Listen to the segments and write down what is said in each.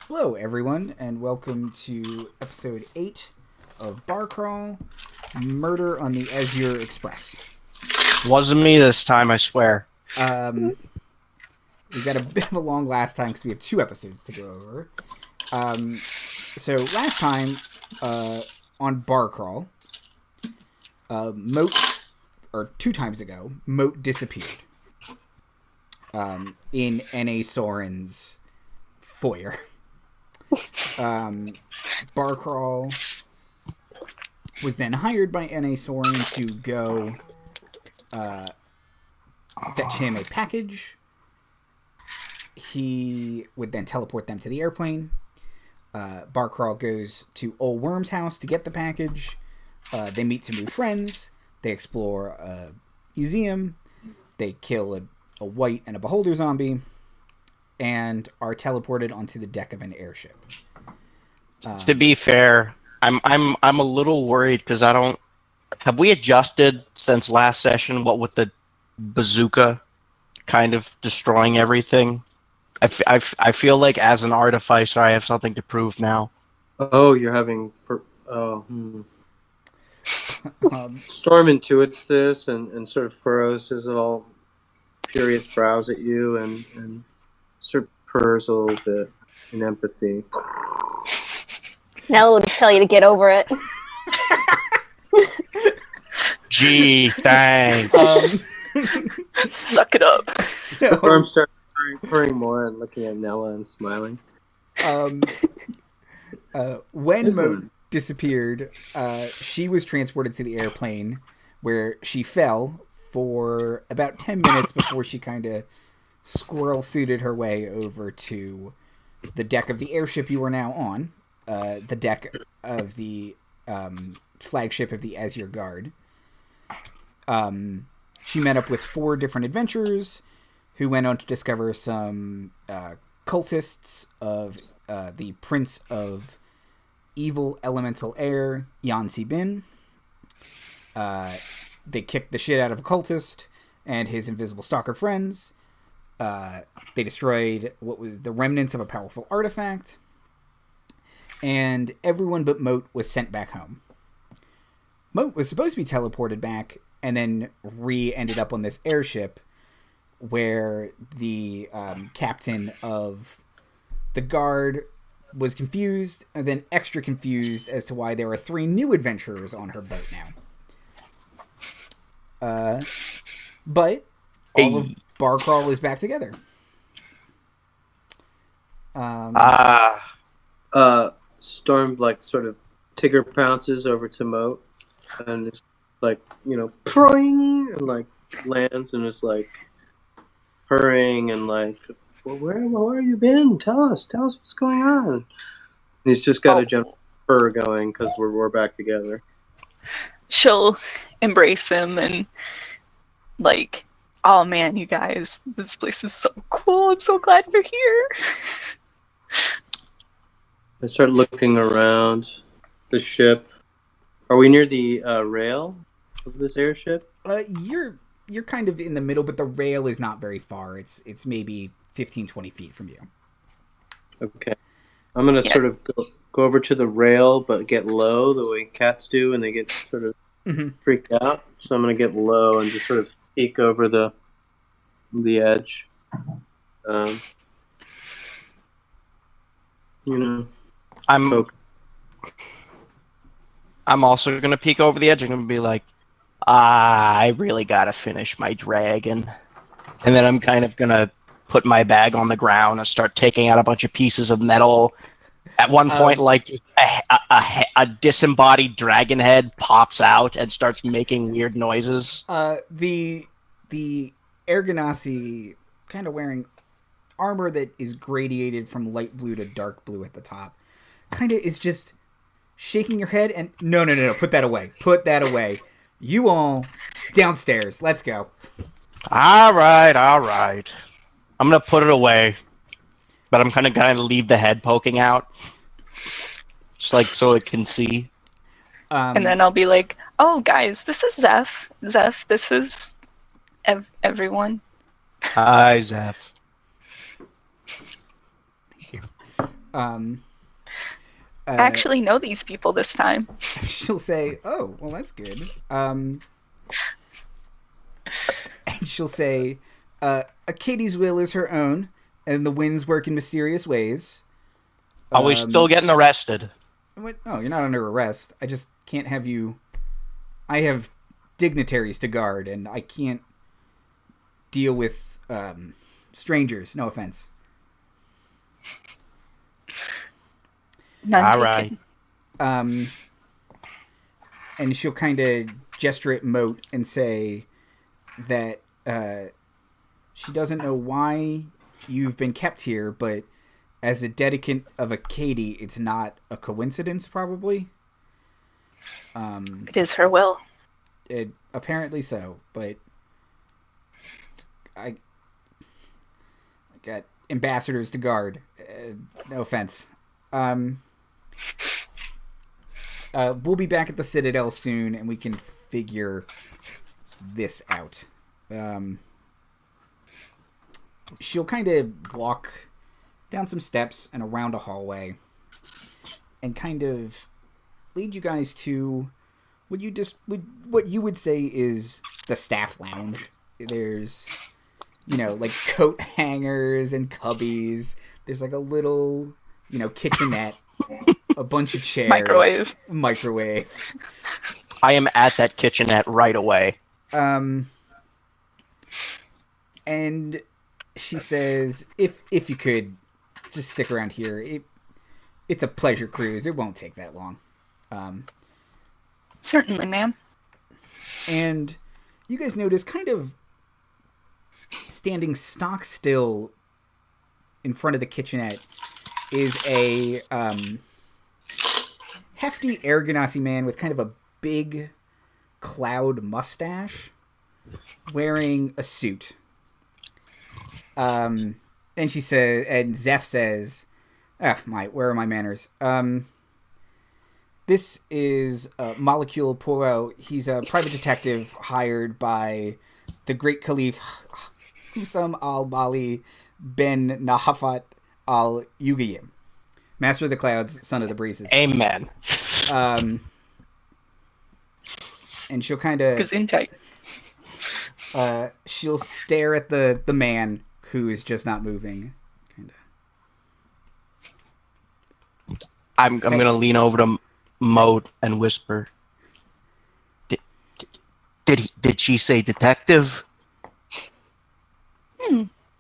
Hello, everyone, and welcome to episode 8 of BAAR Crawl, Murder on the Azure Express. Wasn't me this time, I swear. We got a bit of a long last time because we have 2 episodes to go over. So last time, on BAAR Crawl, Mote, or 2 times ago, Mote disappeared. In N.A. Soren's foyer. BAAR Crawl was then hired by N.A. Soren to go fetch him a package. He would then teleport them to the airplane. BAAR Crawl goes to Old Worm's house to get the package. They meet some new friends. They explore a museum. They kill a white and a beholder zombie, and are teleported onto the deck of an airship. To be fair, I'm a little worried because I don't. Have we adjusted since last session? What with the bazooka kind of destroying everything? I feel like as an artificer, I have something to prove now. Oh, you're having. Storm intuits this and sort of furrows his little furious brows at you and sort of purrs a little bit in empathy. Nella will just tell you to get over it. Gee, thanks. Suck it up. Storm starts purring more and looking at Nella and smiling. When Mote disappeared, she was transported to the airplane where she fell for about 10 minutes before she kind of squirrel-suited her way over to the deck of the airship you are now on, the deck of the flagship of the Azure Guard. She met up with 4 different adventurers who went on to discover some cultists of the Prince of Evil Elemental Air, Yansi Bin. They kicked the shit out of a cultist and his invisible stalker friends. They destroyed what was the remnants of a powerful artifact. And everyone but Mote was sent back home. Mote was supposed to be teleported back and then ended up on this airship where the captain of the guard was confused and then extra confused as to why there were 3 new adventurers on her boat now. But all of BAAR Crawl is back together. Storm sort of Tigger pounces over to Mote and it's proing and lands and is purring and well, where have you been? Tell us what's going on. And he's just got a general purr going because we're back together. She'll embrace him and oh man, you guys, this place is so cool. I'm so glad you're here. I start looking around the ship. Are we near the rail of this airship? You're kind of in the middle, but the rail is not very far. It's maybe 15-20 feet from you. Okay. I'm going to sort of go over to the rail, but get low the way cats do when they get sort of freaked out. So I'm going to get low and just sort of peek over the edge. I'm also gonna peek over the edge. I'm gonna be like, I really gotta finish my dragon, and then I'm kind of gonna put my bag on the ground and start taking out a bunch of pieces of metal. At one point, a disembodied dragon head pops out and starts making weird noises. The Air Ganassi kind of wearing armor that is gradiated from light blue to dark blue at the top, kind of is just shaking your head and no, put that away. You all downstairs. Let's go. All right. I'm gonna put it away, but I'm kind of leave the head poking out, just so it can see. And then I'll be like, "Oh, guys, this is Zeph. This is everyone." Hi, Zeph. I actually know these people this time. She'll say, "Oh, well, that's good." And she'll say, "A Katie's will is her own, and the winds work in mysterious ways." Are we still getting arrested? What? Oh, you're not under arrest. I just can't have you. I have dignitaries to guard, and I can't deal with strangers. No offense. None All taken. right. And she'll kind of gesture at Mote and say that she doesn't know why you've been kept here, but as a dedicant of a Katie, it's not a coincidence, probably. It is her will. Apparently so, but I got ambassadors to guard. No offense. We'll be back at the Citadel soon, and we can figure this out. She'll kind of walk down some steps and around a hallway, and kind of lead you guys to what you would say is the staff lounge. There's, like coat hangers and cubbies. There's like a little, kitchenette, a bunch of chairs, microwave. I am at that kitchenette right away. And she says, if you could just stick around here, it's a pleasure cruise. It won't take that long. Certainly, ma'am. And you guys notice, kind of standing stock still in front of the kitchenette is a hefty Aragonasi man with kind of a big cloud mustache, wearing a suit. And she says, and Zeph says, where are my manners? This is Molceule Poirot. He's a private detective hired by the great Caliph Husam al-Bali ben Nahafat al-Yugiyim, Master of the Clouds, Son of the Breezes. Amen. And she'll kind of... Gesundheit. She'll stare at the man who is just not moving. Kind of. I'm going to lean over to Mote and whisper, Did she say detective?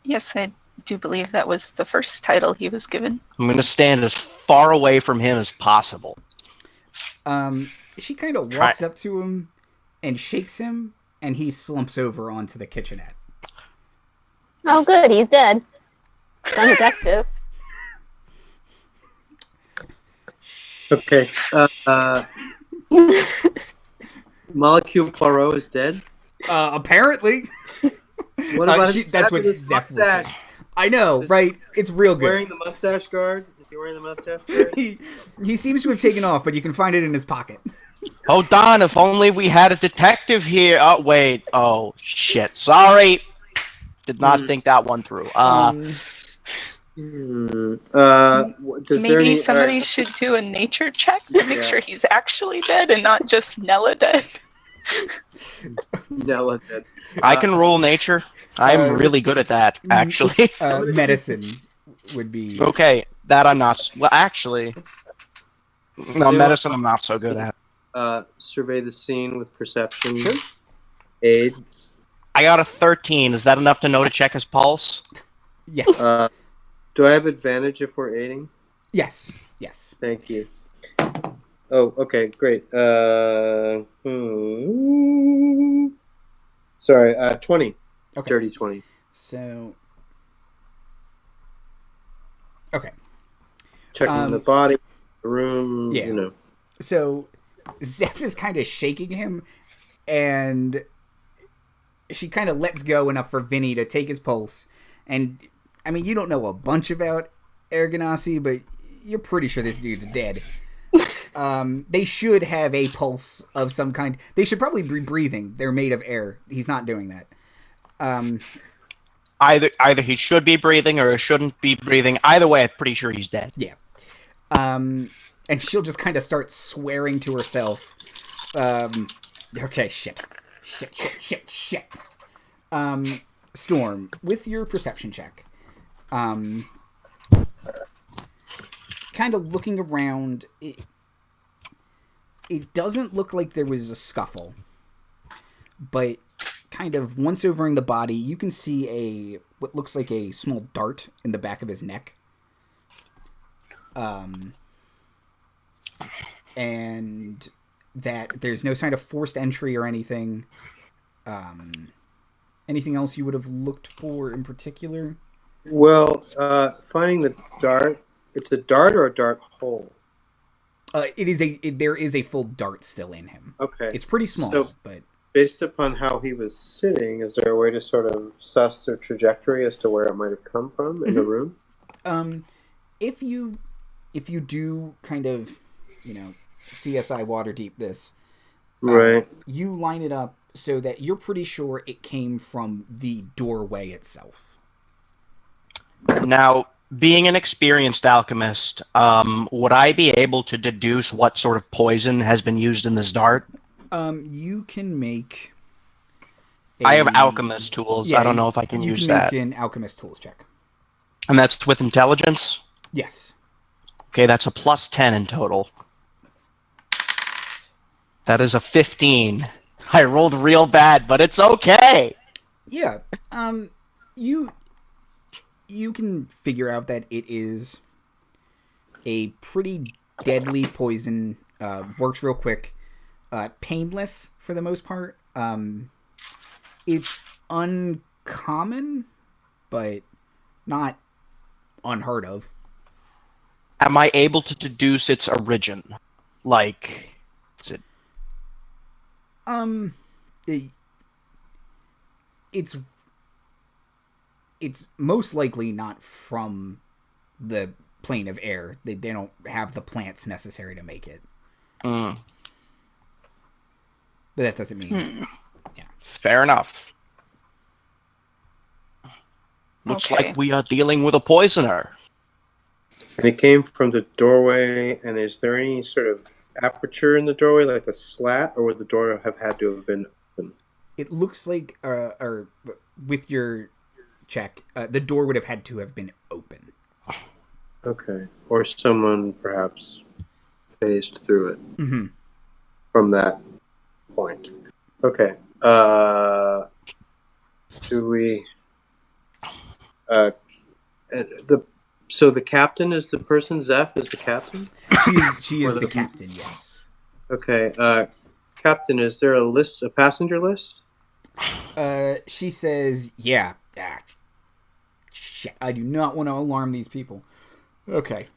Yes, I do believe that was the first title he was given. I'm going to stand as far away from him as possible. She kind of walks up to him and shakes him, and he slumps over onto the kitchenette. Oh, good. He's dead. Son detective. Okay. Molceule Poirot is dead. Apparently. What about that's what Zeph will say. I know, right? It's real good. Wearing the mustache guard? Is he wearing the mustache guard? He seems to have taken off, but you can find it in his pocket. Hold on, if only we had a detective here. Oh, wait. Oh, shit. Sorry. Did not think that one through. Maybe somebody should do a nature check to make sure he's actually dead and not just Nella dead. Nella dead. I can roll nature. I'm really good at that, actually. Medicine would be... Okay, that I'm not... Well, actually... No, medicine I'm not so good at. Survey the scene with perception. Sure. Aid. I got a 13. Is that enough to know to check his pulse? Yes. Do I have advantage if we're aiding? Yes. Thank you. Oh, okay, great. Sorry, 20. Okay. Dirty 20. So... Okay. Checking the body, the room, Yeah. So, Zeph is kind of shaking him, and she kind of lets go enough for Vinnie to take his pulse. And, I mean, you don't know a bunch about Aragonasi, but you're pretty sure this dude's dead. They should have a pulse of some kind. They should probably be breathing. They're made of air. He's not doing that. Either he should be breathing or he shouldn't be breathing. Either way, I'm pretty sure he's dead. Yeah. And she'll just kind of start swearing to herself. Okay, shit. Storm, with your perception check, kind of looking around, it doesn't look like there was a scuffle, but kind of once overing the body, you can see what looks like a small dart in the back of his neck. And that there's no sign of forced entry or anything. Anything else you would have looked for in particular? Well, finding the dart. It's a dart or a dart hole? There is a full dart still in him. Okay. It's pretty small, So, but based upon how he was sitting, is there a way to sort of suss the trajectory as to where it might have come from in the room? If you do kind of, CSI Waterdeep this, Right. you line it up so that you're pretty sure it came from the doorway itself. Now, being an experienced alchemist, would I be able to deduce what sort of poison has been used in this dart? You can make... I have alchemist tools. Yeah, I don't know if I can use that. that. You can make an alchemist tools check. And that's with intelligence? Yes. Okay, that's a plus 10 in total. That is a 15. I rolled real bad, but it's okay. Yeah. You can figure out that it is a pretty deadly poison. Works real quick. Painless for the most part. It's uncommon, but not unheard of. Am I able to deduce its origin? Like, is it... It's most likely not from the plane of air. They don't have the plants necessary to make it. But that doesn't mean... Yeah. Fair enough. Looks Okay. like we are dealing with a poisoner. And it came from the doorway, and is there any sort of aperture in the doorway, like a slat, or would the door have had to have been open? It looks like, or with your check, the door would have had to have been open. Okay. Or someone perhaps phased through it Mm-hmm. from that point. Okay. Do we... So the captain is the person? Zeph is the captain? She is Or the captain, yes. Okay. Captain, is there a passenger list? She says, yeah. Shit, I do not want to alarm these people. Okay.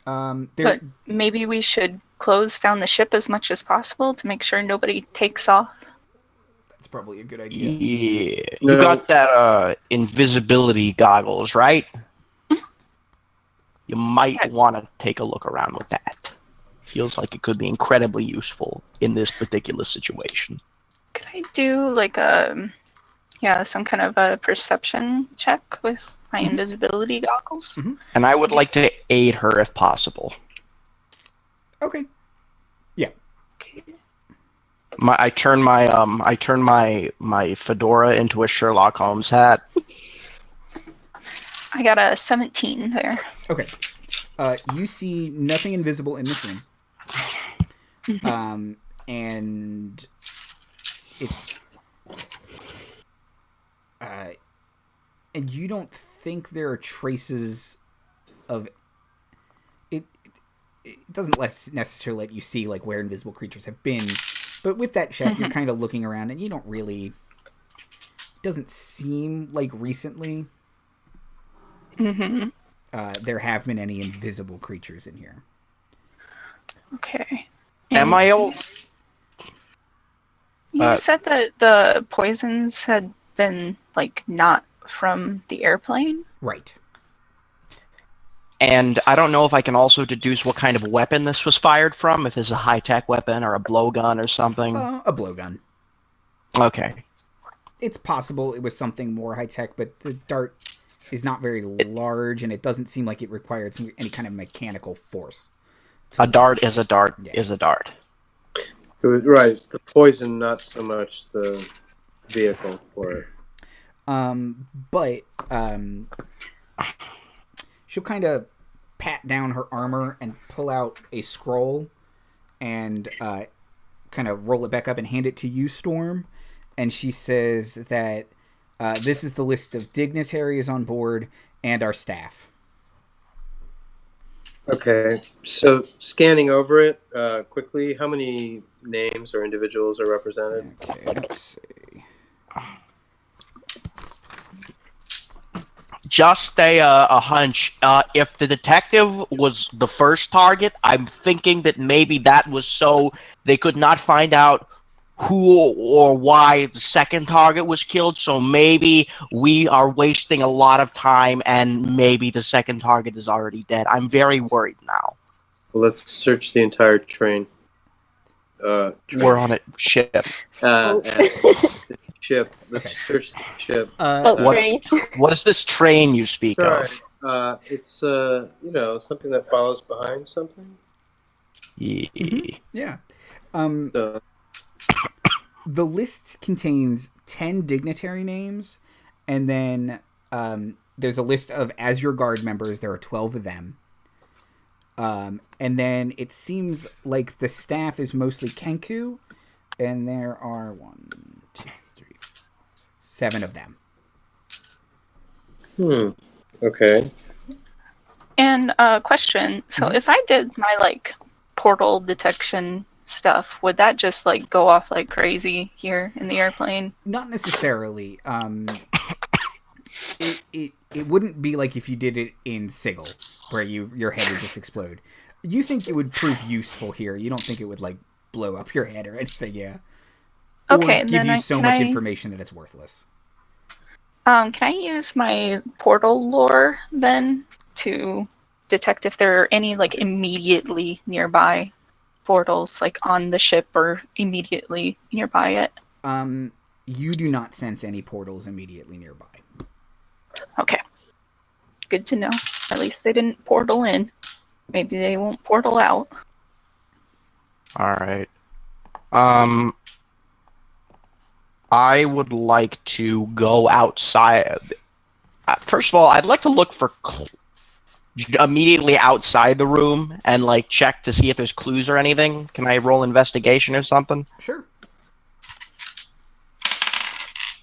But maybe we should close down the ship as much as possible to make sure nobody takes off. That's probably a good idea. Yeah. No. You got that invisibility goggles, right? You might want to take a look around with that. Feels like it could be incredibly useful in this particular situation. Could I do like some kind of a perception check with my invisibility goggles? Mm-hmm. And I would like to aid her if possible. Okay. Yeah. Okay. I turn my fedora into a Sherlock Holmes hat. I got a 17 there. Okay. You see nothing invisible in this room. And it's... and you don't think there are traces of... It doesn't necessarily let you see like where invisible creatures have been. But with that check, you're kind of looking around and you don't really... It doesn't seem like recently... Mm-hmm. There have been any invisible creatures in here. Okay. Am I old? You said that the poisons had been like not from the airplane? Right. And I don't know if I can also deduce what kind of weapon this was fired from, if it's a high-tech weapon or a blowgun or something. A blowgun. Okay. It's possible it was something more high-tech, but the dart is not very large, and it doesn't seem like it requires any kind of mechanical force. A dart is a dart Yeah. is a dart. Right, it's the poison, not so much the vehicle for it. But she'll kind of pat down her armor and pull out a scroll and kind of roll it back up and hand it to you, Storm. And she says that this is the list of dignitaries on board and our staff. Okay, so scanning over it quickly, how many names or individuals are represented? Okay, let's see. Just a hunch. If the detective was the first target, I'm thinking that maybe that was so they could not find out who or why the second target was killed. So maybe we are wasting a lot of time, and maybe the second target is already dead. I'm very worried now. Well, let's search the entire train. We're on a ship. Ship. Let's search the ship. What is this train you speak of? It's something that follows behind something. Yeah. So, The list contains 10 dignitary names, and then there's a list of Azure Guard members. There are 12 of them. And then it seems like the staff is mostly Kenku, and there are 7 of them. Okay. And question. So if I did my portal detection stuff, would that just go off like crazy here in the airplane? Not necessarily. It wouldn't be like if you did it in Sigil, where your head would just explode. You think it would prove useful here. You don't think it would blow up your head or anything, yeah. Okay, or give then you so much information that it's worthless. Can I use my portal lore then to detect if there are any immediately nearby portals on the ship or immediately nearby it? You do not sense any portals immediately nearby. Okay. Good to know. At least they didn't portal in. Maybe they won't portal out. All right. I would like to go outside. First of all, I'd like to look for immediately outside the room and check to see if there's clues or anything. Can I roll investigation or something? Sure.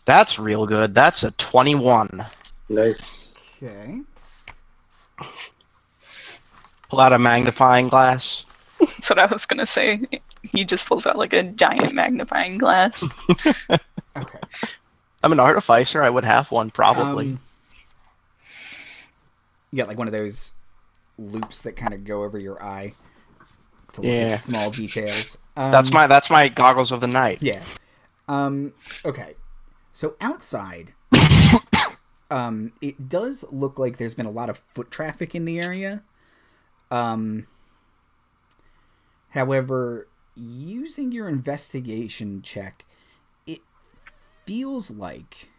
That's real good. That's a 21. Nice. Okay. Pull out a magnifying glass. That's what I was gonna say. He just pulls out a giant magnifying glass. Okay. I'm an artificer. I would have one probably. You got one of those loops that kind of go over your eye to look at small details. That's my goggles of the night. Yeah. Okay. So outside, it does look like there's been a lot of foot traffic in the area. However, using your investigation check, it feels like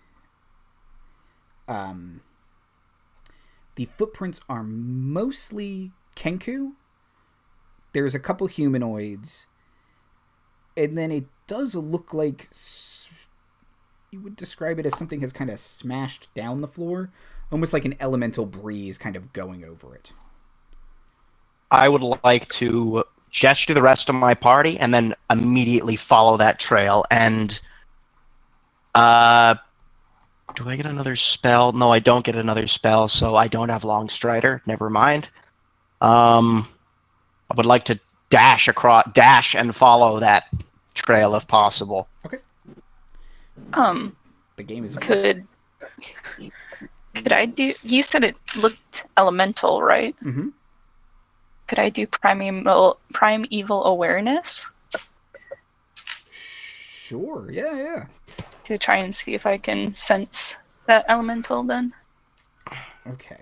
the footprints are mostly Kenku. There's a couple humanoids, and then it does look like you would describe it as something has kind of smashed down the floor, almost like an elemental breeze kind of going over it. I would like to gesture the rest of my party and then immediately follow that trail. And do I get another spell? No, I don't get another spell, so I don't have Long Strider. Never mind. I would like to dash and follow that trail if possible. Okay. The game is could I do? You said it looked elemental, right? Mm-hmm. Could I do primeval awareness? Sure. Yeah. To try and see if I can sense that elemental then? Okay.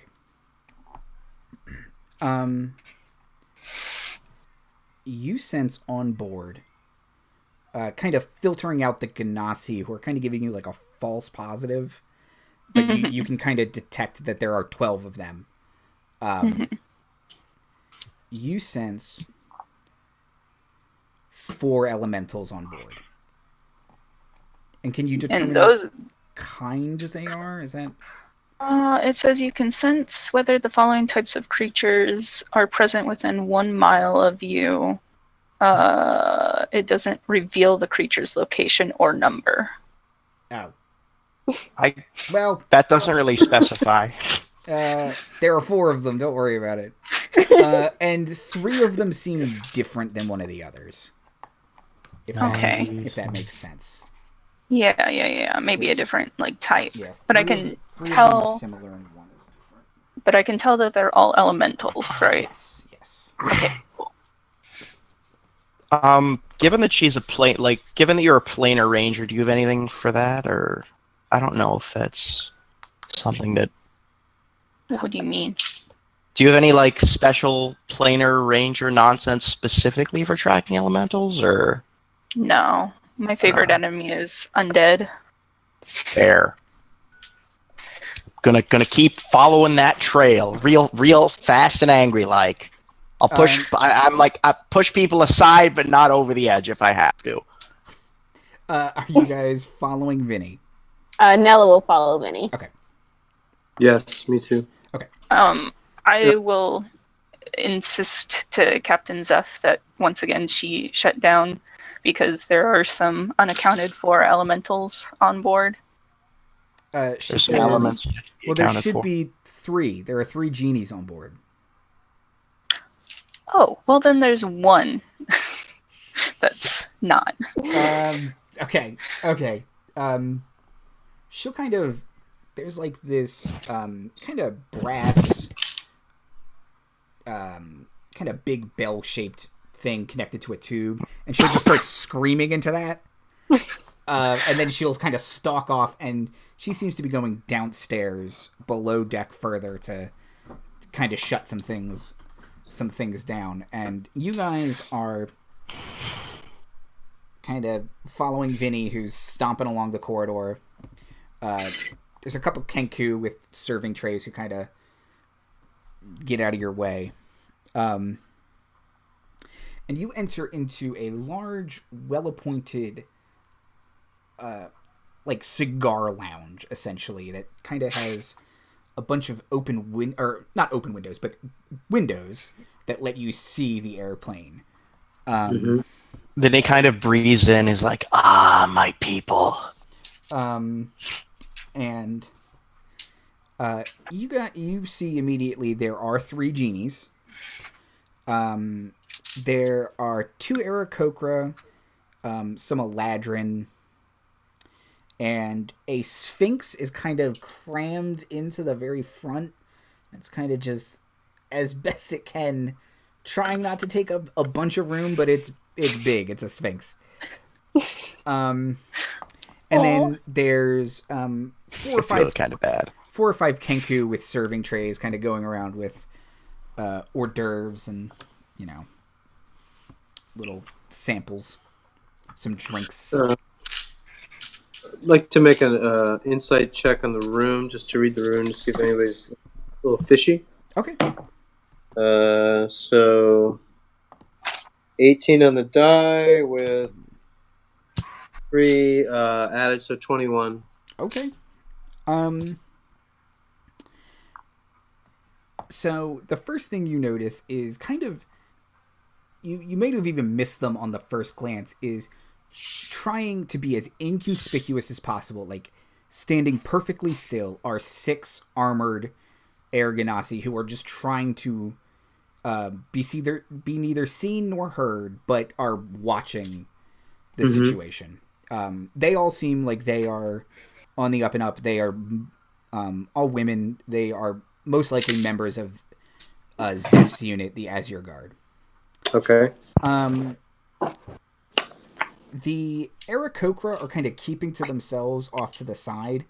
You sense on board, kind of filtering out the Ganassi, who are kind of giving you a false positive, but you can kind of detect that there are 12 of them. You sense 4 elementals on board. And can you determine what kind they are? Is that... It says you can sense whether the following types of creatures are present within 1 mile of you. It doesn't reveal the creature's location or number. Oh. Well, that doesn't really specify. There are 4 of them. Don't worry about it. And 3 of them seem different than one of the others. If that makes sense. Yeah. Maybe a different type. Yeah, but I can tell. Of them are similar and one is different. But I can tell that they're all elementals, right? Yes. Okay. Cool. Given that she's given that you're a planar ranger, do you have anything for that, or I don't know if that's something that. What do you mean? Do you have any special planar ranger nonsense specifically for tracking elementals, or? No, my favorite enemy is undead. Fair. Gonna keep following that trail, real fast and angry like. I'll push. I push people aside, but not over the edge if I have to. Are you guys following Vinnie? Nella will follow Vinnie. Okay. Yes, me too. Okay. I will insist to Captain Zeph that once again she shut down because there are some unaccounted for elementals on board. There's some elements. Well, there should be 3. There are 3 genies on board. Oh, well then there's 1 that's not. Okay. She'll kind of... There's this kind of brass, kind of big bell-shaped thing connected to a tube, and she'll just start screaming into that. And then she'll kind of stalk off, and she seems to be going downstairs below deck further to kind of shut some things down. And you guys are kind of following Vinnie, who's stomping along the corridor. There's a couple Kenku with serving trays who kind of get out of your way. And you enter into a large, well-appointed, cigar lounge, essentially, that kind of has a bunch of not open windows, but windows that let you see the airplane. Then he kind of breathes in, is like, my people. And you see immediately there are 3 genies. There are 2 Aarakocra, some Eladrin, and a Sphinx is kind of crammed into the very front. It's kind of just, as best it can, trying not to take up a bunch of room, but it's big. It's a Sphinx. And then there's 4 or 5 kind of bad. 4 or 5 Kenku with serving trays, kind of going around with hors d'oeuvres and little samples, some drinks. I'd like to make an insight check on the room, just to read the room to see if anybody's a little fishy. Okay. So 18 on the die with 3 added, so 21. Okay. So the first thing you notice is kind of, you may have even missed them on the first glance, is trying to be as inconspicuous as possible, standing perfectly still, are 6 armored Air Ganassi who are just trying to be neither seen nor heard, but are watching the situation. They all seem like they are on the up and up. They are all women. They are most likely members of Zeph's unit, the Azure Guard. Okay. The Aarakocra are kind of keeping to themselves off to the side.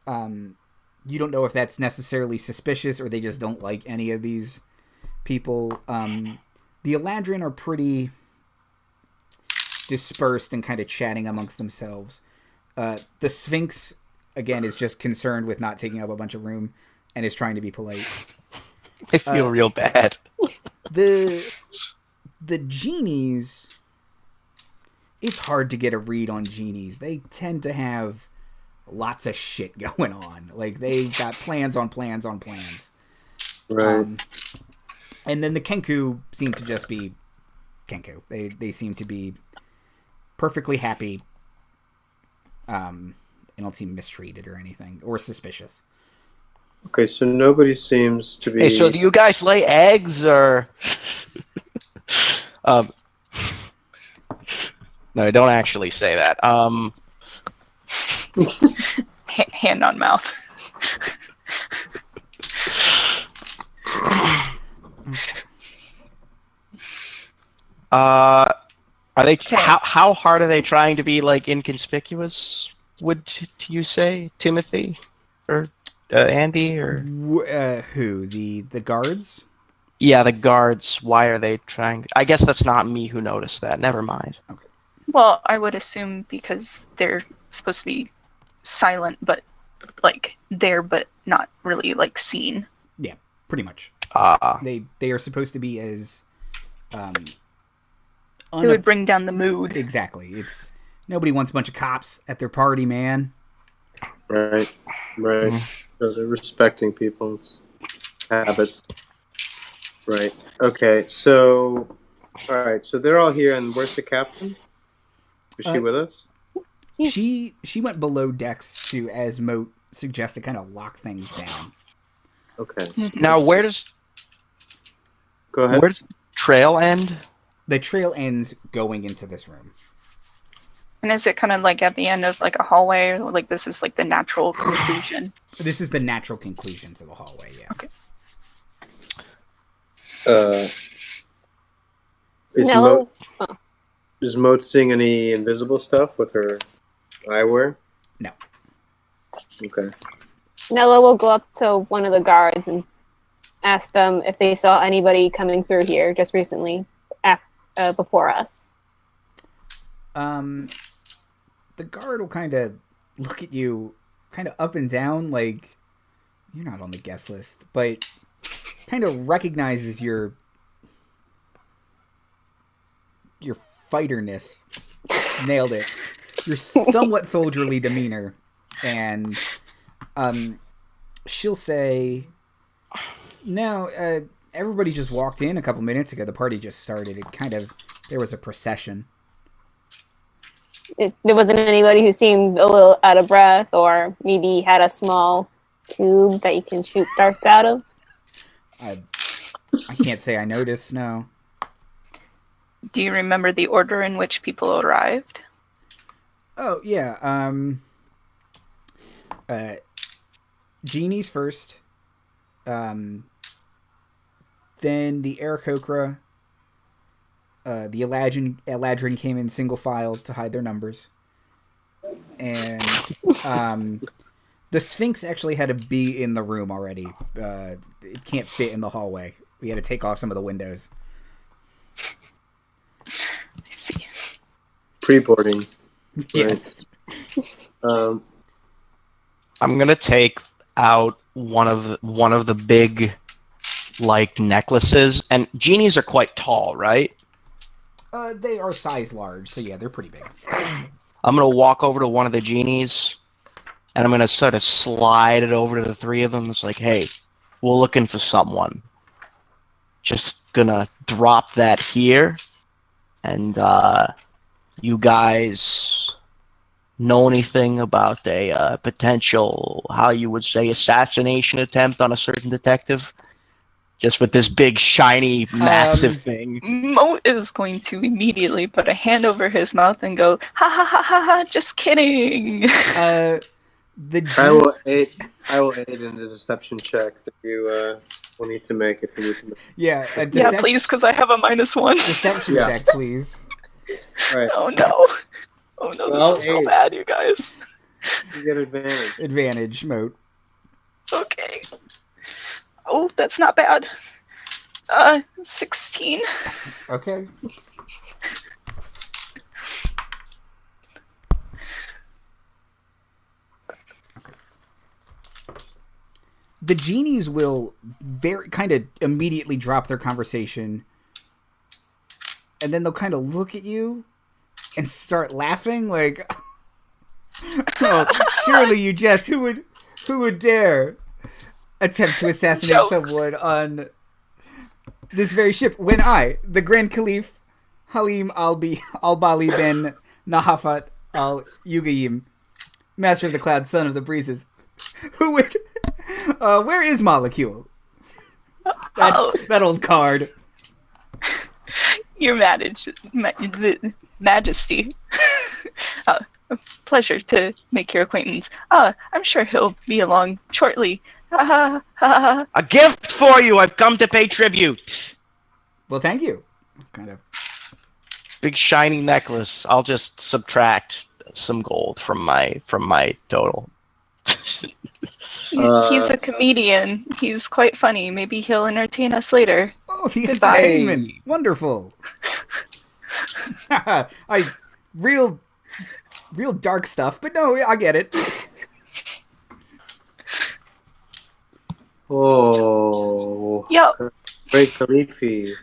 You don't know if that's necessarily suspicious or they just don't like any of these people. The Eladrin are pretty dispersed and kind of chatting amongst themselves. The Sphinx again, is just concerned with not taking up a bunch of room and is trying to be polite. I feel real bad. The genies, it's hard to get a read on genies. They tend to have lots of shit going on. Like, they got plans on plans on plans. Right. And then the Kenku seem to just be Kenku. They seem to be perfectly happy. They don't seem mistreated or anything, or suspicious. Okay, so nobody seems to be. Hey, so do you guys lay eggs or? No, don't actually say that. Hand on mouth. Are they? How hard are they trying to be like inconspicuous? Would you say, Timothy, or Andy, or who? The guards? Yeah, the guards. Why are they trying? I guess that's not me who noticed that. Never mind. Okay. Well, I would assume because they're supposed to be silent, but like there, but not really like seen. Yeah, pretty much. They are supposed to be as It would bring down the mood. Exactly. It's nobody wants a bunch of cops at their party, man. Right. Mm-hmm. So they're respecting people's habits. Right. Okay. So, all right. So they're all here, and where's the captain? Is she with us? She went below decks to, as Mote suggested, kind of lock things down. Okay. Now, where does Go ahead. the trail end? The trail ends going into this room. And is it kind of like at the end of like a hallway, or like this is like the natural conclusion? This is the natural conclusion to the hallway. Yeah. Okay. Is Nella, Mote, is Mote seeing any invisible stuff with her eyewear? No. Okay. Nella will go up to one of the guards and ask them if they saw anybody coming through here just recently, before us. The guard will kind of look at you, kind of up and down, like you're not on the guest list, but kind of recognizes your fighterness. Nailed it. Your somewhat soldierly demeanor, and she'll say, "No, everybody just walked in a couple minutes ago. The party just started. There was a procession." There wasn't anybody who seemed a little out of breath, or maybe had a small tube that you can shoot darts out of. I can't say I noticed. No. Do you remember the order in which people arrived? Oh yeah. Genies first. Then the Aarakocra. The Eladrin came in single file to hide their numbers. And the Sphinx actually had to be in the room already. It can't fit in the hallway. We had to take off some of the windows. I see. Pre-boarding. Yes. I'm gonna take out one of the big like necklaces, and genies are quite tall, right? They are size large, so yeah, they're pretty big. I'm gonna walk over to one of the genies, and I'm gonna sort of slide it over to the three of them. It's like, hey, we're looking for someone. Just gonna drop that here, and you guys know anything about a potential, how you would say, assassination attempt on a certain detective? Just with this big, shiny, massive thing. Mote is going to immediately put a hand over his mouth and go, ha ha ha ha ha, just kidding. I will aid in the deception check that you will need to make if you need to make. Yeah, Yeah, please, because I have a -1. Deception check, please. All right. Oh no. Oh no, Well, this is so bad, you guys. You get advantage. Advantage, Mote. Okay. Oh, that's not bad. 16. Okay. the genies will very kind of immediately drop their conversation, and then they'll kind of look at you and start laughing like, "Oh, surely you jest. Who would dare attempt to assassinate Jokes. someone on this very ship when I, the Grand Caliph Halim al-Bali ben Nahafat al-Yugayim, Master of the Clouds, Son of the Breezes, who would... where is Molceule? That old card. Your Majesty. A pleasure to make your acquaintance. I'm sure he'll be along shortly. A gift for you! I've come to pay tribute! Well, thank you. Kind of. Big shiny necklace. I'll just subtract some gold from my total. He's a comedian. He's quite funny. Maybe he'll entertain us later. Oh, the Goodbye. entertainment. Wonderful. Real dark stuff, but no, I get it. Oh, Yo. Great Khalifi.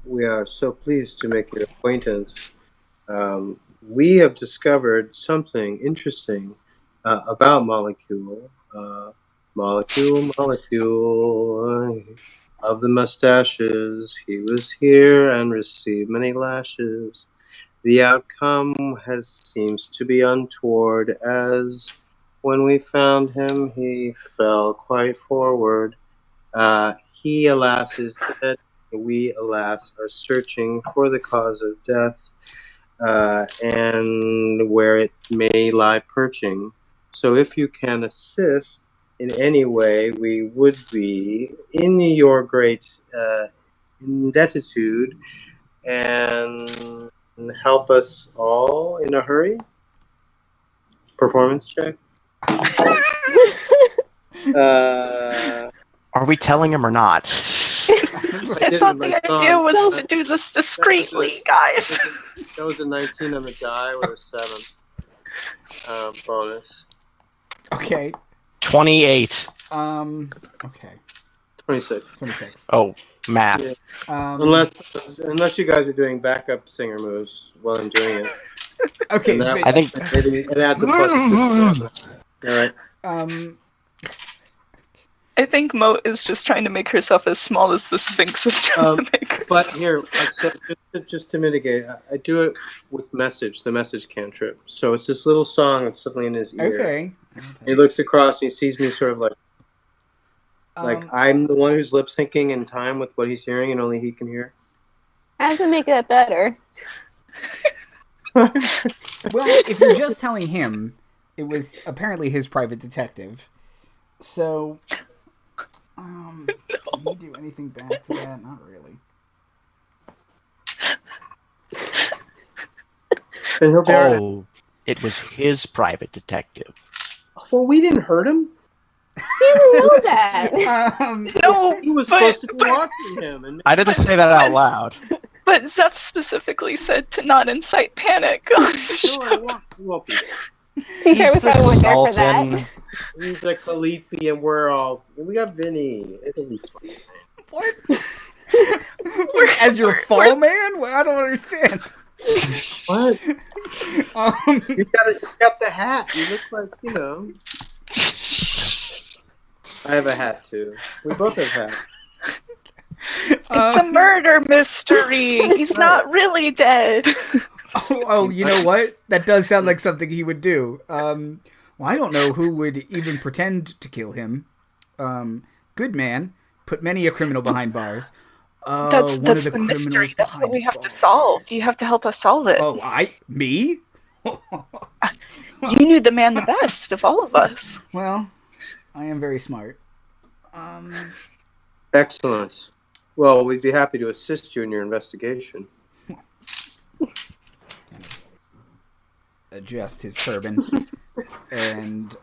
We are so pleased to make your acquaintance. We have discovered something interesting about Molceule. Molceule of the mustaches. He was here and received many lashes. The outcome seems to be untoward, as when we found him, he fell quite forward. He, alas, is dead. We, alas, are searching for the cause of death and where it may lie perching. So if you can assist in any way, we would be in your great indebtitude and help us all in a hurry. Performance check. Are we telling him or not? I thought the idea was to do this discreetly, guys. That was a 19 on the die with a 7 bonus. Okay. 28. Okay. 26. Oh, math. Yeah. Unless you guys are doing backup singer moves while I'm doing it. Okay. I think it adds a plus. All right. I think Mote is just trying to make herself as small as the Sphinx is trying to make herself. But here, so just to mitigate, I do it with the message cantrip. So it's this little song that's suddenly in his ear. Okay. He looks across and he sees me sort of like I'm the one who's lip syncing in time with what he's hearing and only he can hear. How does it make that better? Well, if you're just telling him, it was apparently his private detective. So, can you do anything back to that? Not really. Oh, it was his private detective. Well, we didn't hurt him. He didn't know that. No, He was supposed to be watching him. And I didn't say that out loud. but Zeph specifically said to not incite panic on the no, show. it won't be. To be fair, we probably weren't there for that. Sultan. He's a Khalifi and we got Vinnie. It'll be fun. What? As your fall man? Well, I don't understand. What? You got the hat. You look like, I have a hat too. We both have hats. It's a murder mystery. He's not really dead. Oh, you know what? That does sound like something he would do. Well, I don't know who would even pretend to kill him. Good man, put many a criminal behind bars. That's one of the mystery. That's what we have to solve. You have to help us solve it. Oh, me? You knew the man the best of all of us. Well, I am very smart. Excellent. Well, we'd be happy to assist you in your investigation. Adjust his turban and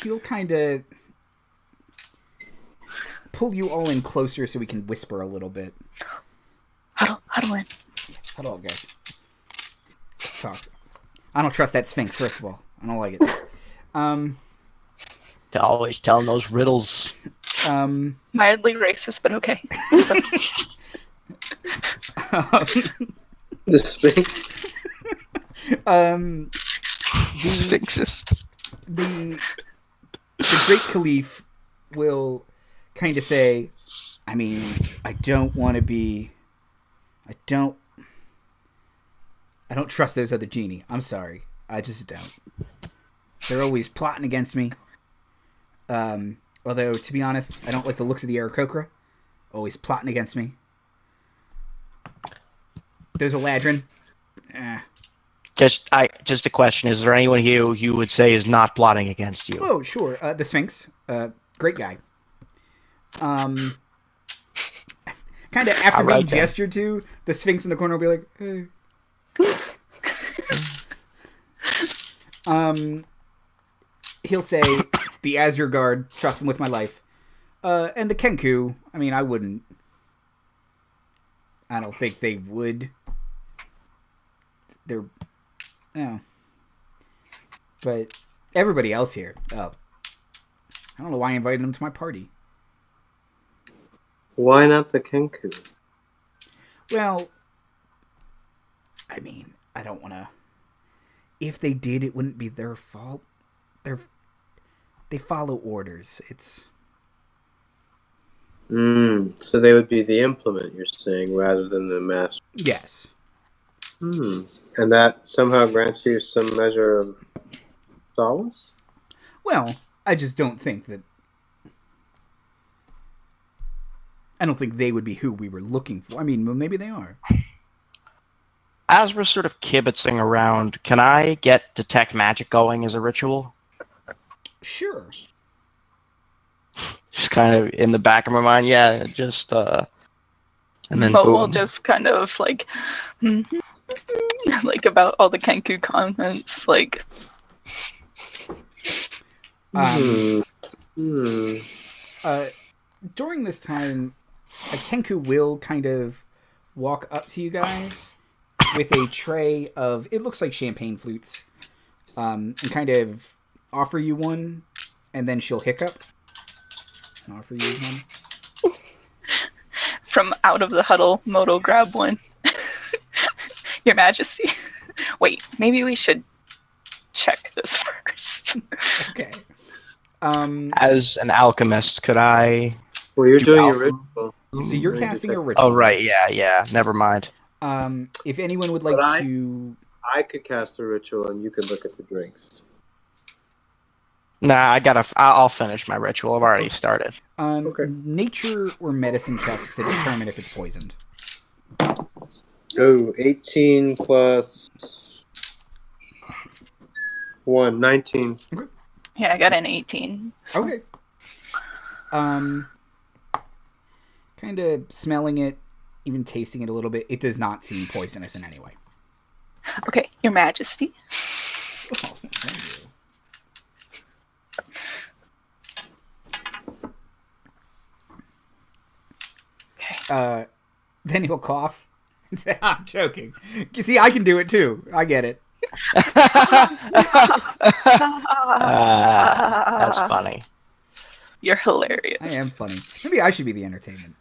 he'll kind of pull you all in closer so we can whisper a little bit. Huddle in. Huddle up, guys. Let's talk. I don't trust that Sphinx. First of all, I don't like it. To always telling those riddles. Mildly racist, but okay. The Sphinx. Sphinxist. The Great Caliph will kind of say, I mean, I don't trust those other genie. I'm sorry. I just don't. They're always plotting against me. Although, to be honest, I don't like the looks of the Aarakocra. Always plotting against me. There's a Ladrin. Just a question: is there anyone here you would say is not plotting against you? Oh, sure. The Sphinx. Great guy. Kind of after being gestured to, the Sphinx in the corner will be like, hey. He'll say, the Azure Guard, trust them with my life. And the Kenku, I mean, I don't think they would. No. But everybody else here, I don't know why I invited them to my party. Why not the Kenku? Well, I mean, I don't want to. If they did, it wouldn't be their fault. They follow orders. It's. So they would be the implement, you're saying, rather than the master. Yes. And that somehow grants you some measure of solace? Well, I just don't think that. I don't think they would be who we were looking for. I mean, well, maybe they are. As we're sort of kibitzing around, can I get Detect Magic going as a ritual? Sure. Just kind of in the back of my mind, yeah, just, and then Mote boom. will just kind of, like, like, about all the Kenku comments, like... During this time, a Kenku will kind of walk up to you guys with a tray of, it looks like champagne flutes, and kind of offer you one, and then she'll hiccup and offer you one. From out of the huddle, Mote will grab one. Your Majesty. Wait, maybe we should check this first. Okay. As an alchemist, could I... Well, you're doing alchemy? your ritual. So you're casting a ritual. Oh, right, yeah, never mind. If anyone would like to... I could cast a ritual and you could look at the drinks. Nah, I'll finish my ritual. I've already started. Okay. Nature or medicine checks to determine if it's poisoned. Oh, 18 plus 1, 19. Yeah, I got an 18. Okay. Kind of smelling it, even tasting it a little bit, it does not seem poisonous in any way. Okay, Your Majesty. Oh, thank you. Okay. Then he'll cough and say, I'm joking. You see, I can do it too. I get it. That's funny. You're hilarious. I am funny. Maybe I should be the entertainment.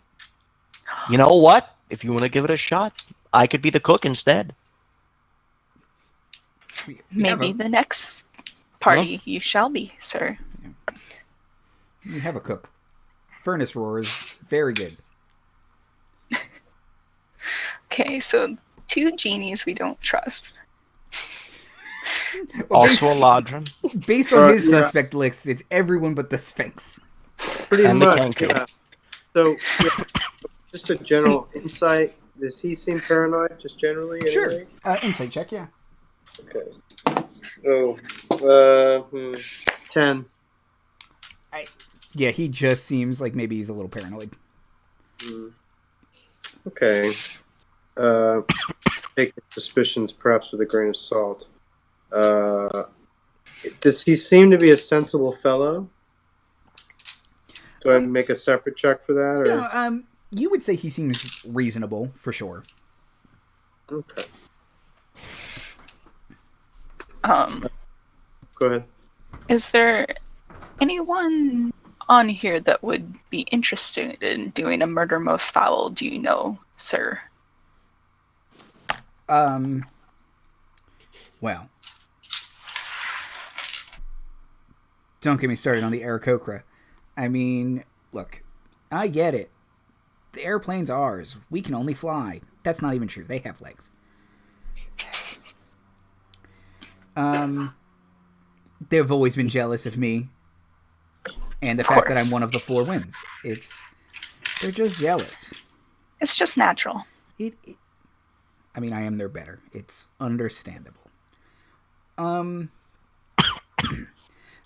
You know what? If you want to give it a shot, I could be the cook instead. Maybe the next party you shall be, sir. We have a cook. Furnace roar is very good. Okay, so 2 genies we don't trust. Well, Also a Ladrin. based on his suspect list, it's everyone but the Sphinx. Pretty And the much, Kenku. yeah. So, just a general insight. Does he seem paranoid, just generally? Sure. Anyway? Insight check, yeah. Okay. Oh, 10. Yeah, he just seems like maybe he's a little paranoid. Okay. Take the suspicions perhaps with a grain of salt. Does he seem to be a sensible fellow? Do I make a separate check for that? Or? No, you would say he seems reasonable, for sure. Okay. Go ahead. Is there anyone on here that would be interested in doing a murder most foul? Do you know, sir? Well, don't get me started on the Aarakocra. I mean, look, I get it. The airplane's ours. We can only fly. That's not even true. They have legs. They've always been jealous of me and the fact that I'm one of the 4 winds. They're just jealous. It's just natural. I mean, I am their better. It's understandable. The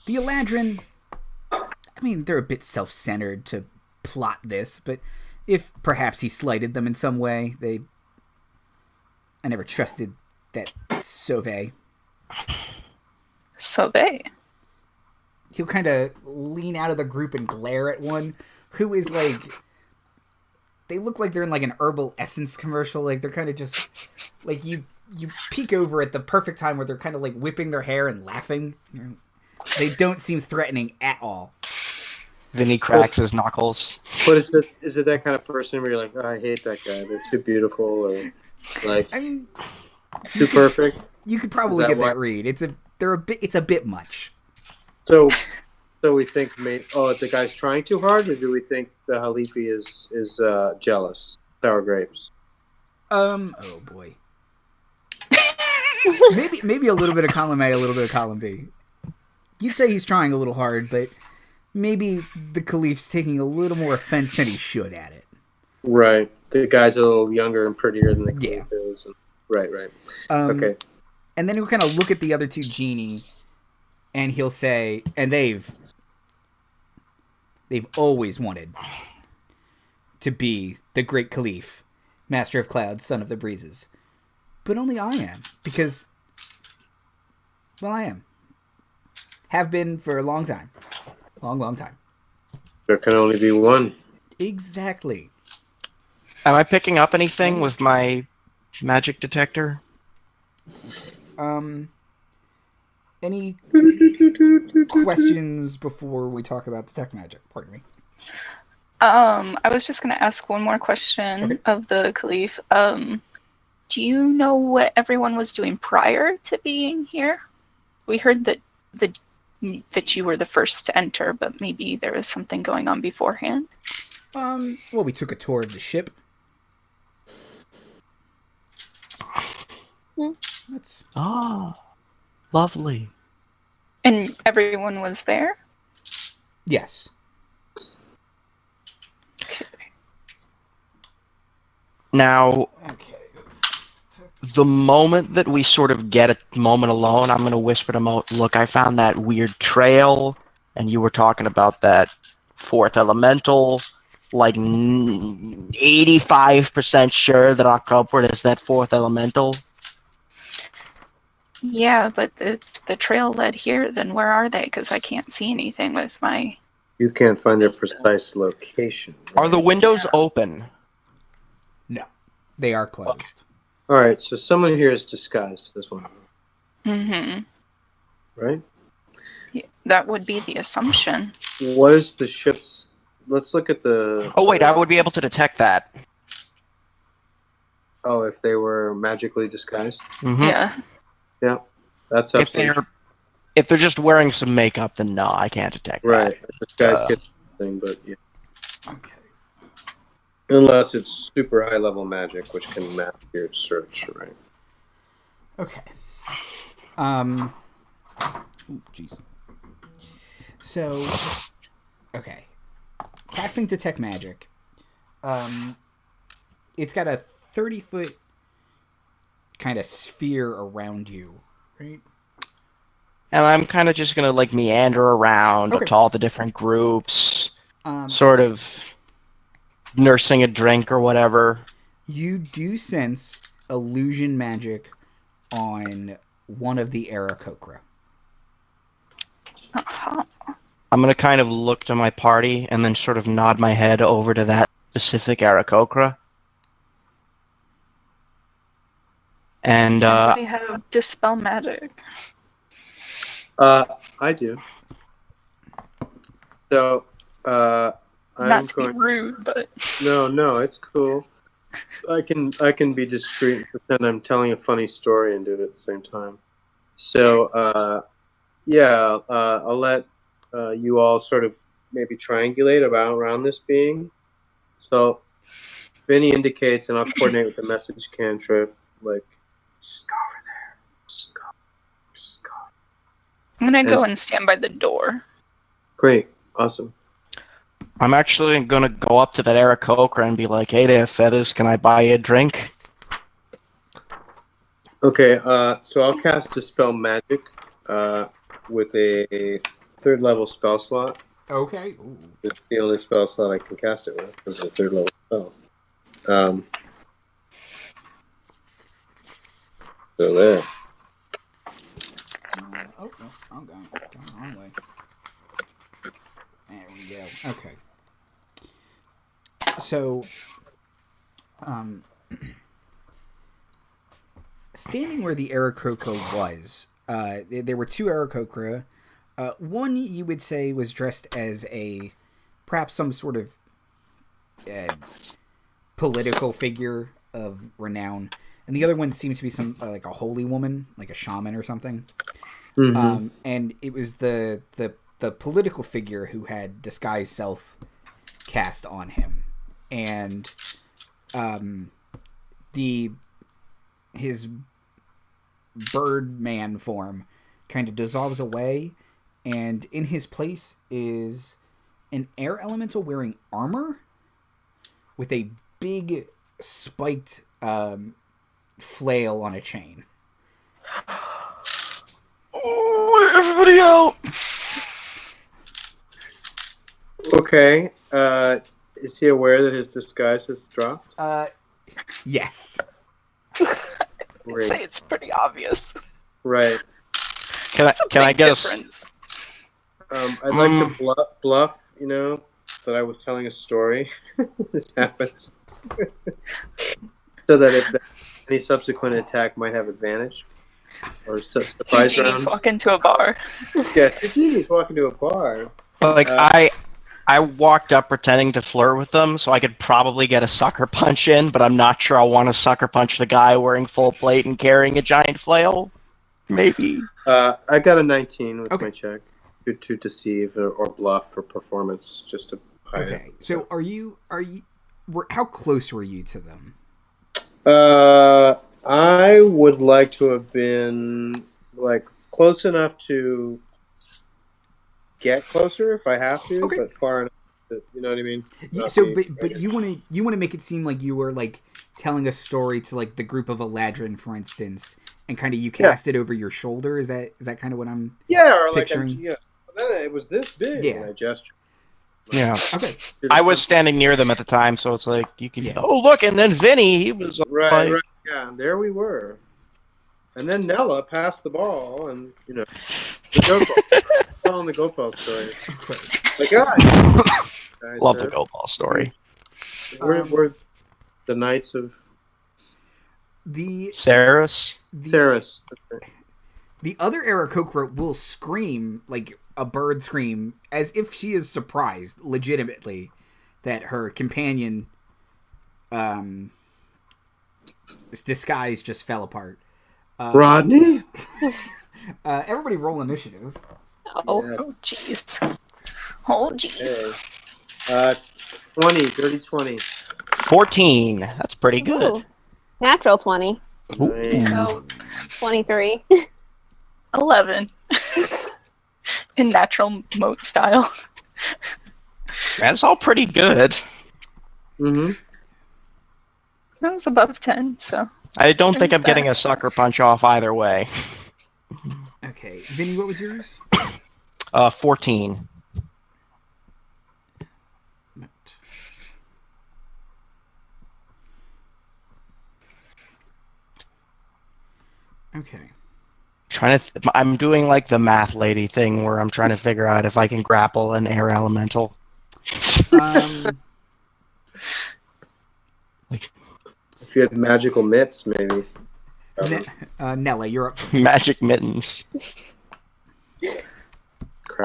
Eladrin, I mean, they're a bit self-centered to plot this, but if perhaps he slighted them in some way, I never trusted that Sauve. Sauve? He'll kind of lean out of the group and glare at one who is like... They look like they're in like an herbal essence commercial. Like they're kind of just... Like you peek over at the perfect time where they're kind of like whipping their hair and laughing. They don't seem threatening at all. Vinnie cracks his knuckles. But is it that kind of person where you're like, oh, I hate that guy. They're too beautiful, or like I mean, too perfect. You could probably get that read. It's a bit much. So we think the guy's trying too hard, or do we think the Halifi is jealous? Sour grapes. Oh boy. maybe a little bit of column A, a little bit of column B. You'd say he's trying a little hard, but maybe the Caliph's taking a little more offense than he should at it. Right. The guy's a little younger and prettier than the Caliph is. Right. Okay. And then he'll kind of look at the other 2 genie, and he'll say, and they've always wanted to be the great Caliph, master of clouds, son of the breezes. But only I am, because, well, I am. Have been for a long time. Long time. There can only be one. Exactly. Am I picking up anything with my magic detector? Any questions before we talk about detect magic? Pardon me. I was just going to ask one more question of the Caliph. Do you know what everyone was doing prior to being here? We heard that you were the first to enter, but maybe there was something going on beforehand. Well, we took a tour of the ship. That's lovely. And everyone was there? Yes. Now, the moment that we sort of get a moment alone, I'm going to whisper to Mote, look, I found that weird trail, and you were talking about that 4th elemental, like 85% sure that our culprit is that 4th elemental. Yeah, but if the trail led here, then where are they? Because I can't see anything with my... You can't find their precise location. Right? Are the windows open? No. They are closed. All right, so someone here is disguised as one of them. Mm-hmm. Right? Yeah, that would be the assumption. What is the ship's... Let's look at the... Oh, wait, I would be able to detect that. Oh, if they were magically disguised? Mm-hmm. Yeah. Yeah, that's absolutely... If they're just wearing some makeup, then no, I can't detect that. Right, disguise get thing, but yeah. Okay. Unless it's super high-level magic, which can map your search, right? Okay. Jeez. So, okay. Casting Detect Magic. It's got a 30-foot kind of sphere around you, right? And I'm kind of just going to, like, meander around to all the different groups, sort of nursing a drink or whatever. You do sense illusion magic on one of the Aarakocra. Uh-huh. I'm going to kind of look to my party and then sort of nod my head over to that specific Aarakocra. And, Does anybody have Dispel Magic? I do. So, Not I'm to be going. rude, but No, it's cool. I can be discreet and pretend I'm telling a funny story and do it at the same time. So, yeah, I'll let you all sort of maybe triangulate around this being. So, Vinnie indicates, and I'll coordinate with the message cantrip, like, "Psst, go over there. Psst, go. Psst, go." I'm gonna go And- and stand by the door. Great, awesome. I'm actually gonna go up to that Aarakocra and be like, "Hey there, Feathers, can I buy you a drink?" Okay, so I'll cast Dispel Magic with a 3rd level spell slot. Okay. Ooh. It's the only spell slot I can cast it with because it's a 3rd level spell. So there. Oh, no, I'm going the wrong way. There we go. Okay. So, standing where the Aarakocra was, there were 2 Aarakocra. One you would say was dressed as perhaps some sort of political figure of renown, and the other one seemed to be some like a holy woman, like a shaman or something. Mm-hmm. And it was the political figure who had disguised self cast on him, and his Birdman form kind of dissolves away, and in his place is an air elemental wearing armor with a big spiked flail on a chain. Oh, everybody out! Okay. Is he aware that his disguise has dropped? Yes. I'd say it's pretty obvious. Right. Can I Big get difference. I'd like to bluff, that I was telling a story. This happens. So that if any subsequent attack might have advantage. Or surprise Two genies round. walk into a bar. Yeah, 2 genies walk into a bar. Like I walked up pretending to flirt with them, so I could probably get a sucker punch in, but I'm not sure I want to sucker punch the guy wearing full plate and carrying a giant flail. Maybe. I got a 19 with Okay. my check. To deceive or bluff for performance, just to hide Okay. it. So how close were you to them? I would like to have been close enough to get closer if I have to, Okay. but far enough that, you know what I mean? Not So, being but you want to make it seem like you were like telling a story to like the group of Eladrin, for instance, and kind of you cast it over your shoulder. Is that kind of what I'm? Yeah, or like picturing? Then it was this big, Yeah. and I gestured. Yeah. Okay. I was standing near them at the time, so it's like you can. Yeah. Oh, look, and then Vinny, he was Right, yeah, there we were. And then Nella passed the ball, and the goat ball. Telling the goat ball story. Like, guys, Love the go ball story. We're the Knights of The Saris. Saris. the other Aarakocra will scream like a bird scream, as if she is surprised, legitimately, that her companion, disguise just fell apart. Rodney? Everybody roll initiative. Oh, Yeah. Oh, jeez. Oh, jeez. Okay. 20, dirty 20. 14. That's pretty good. Ooh. Natural 20. Nice. So 23. 11. In natural Mote style. That's all pretty good. Mm-hmm. That was above 10, so. I don't think I'm There's getting that. a sucker punch off either way. Okay, Vinny, what was yours? 14. Okay. I'm doing like the math lady thing where I'm trying to figure out if I can grapple an air elemental. If you had magical mitts, maybe. Nella, you're up. Magic mittens.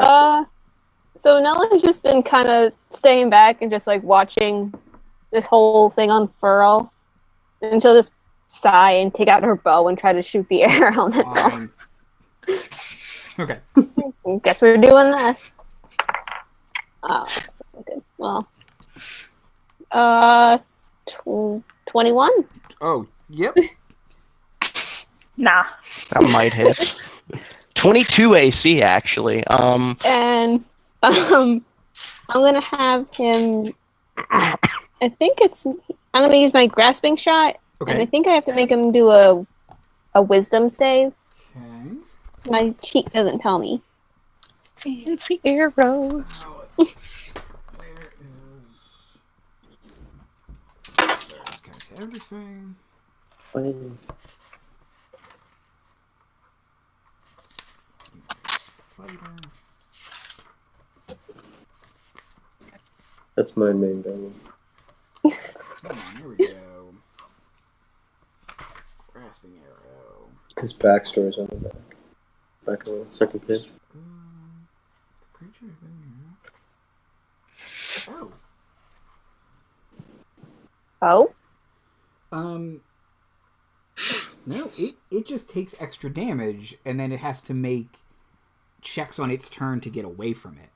craft So Nella's just been kind of staying back and just like watching this whole thing unfurl, and she'll just sigh and take out her bow and try to shoot the arrow. That's all. Okay. Guess we're doing this. Oh, that's not good. Well, 21. Oh, yep. Nah. That might hit. 22 AC, actually. And I'm gonna have him. I think I'm gonna use my grasping shot, and I Okay. think I have to make him do a wisdom save. Okay. My cheat doesn't tell me. Fancy arrows. Where is... There's kind of everything. That's my main demo. Come on, here we go. Grasping arrow. His backstory's on the back. Back on the second page. The creature has been here. Oh, No, it just takes extra damage, and then it has to make checks on its turn to get away from it.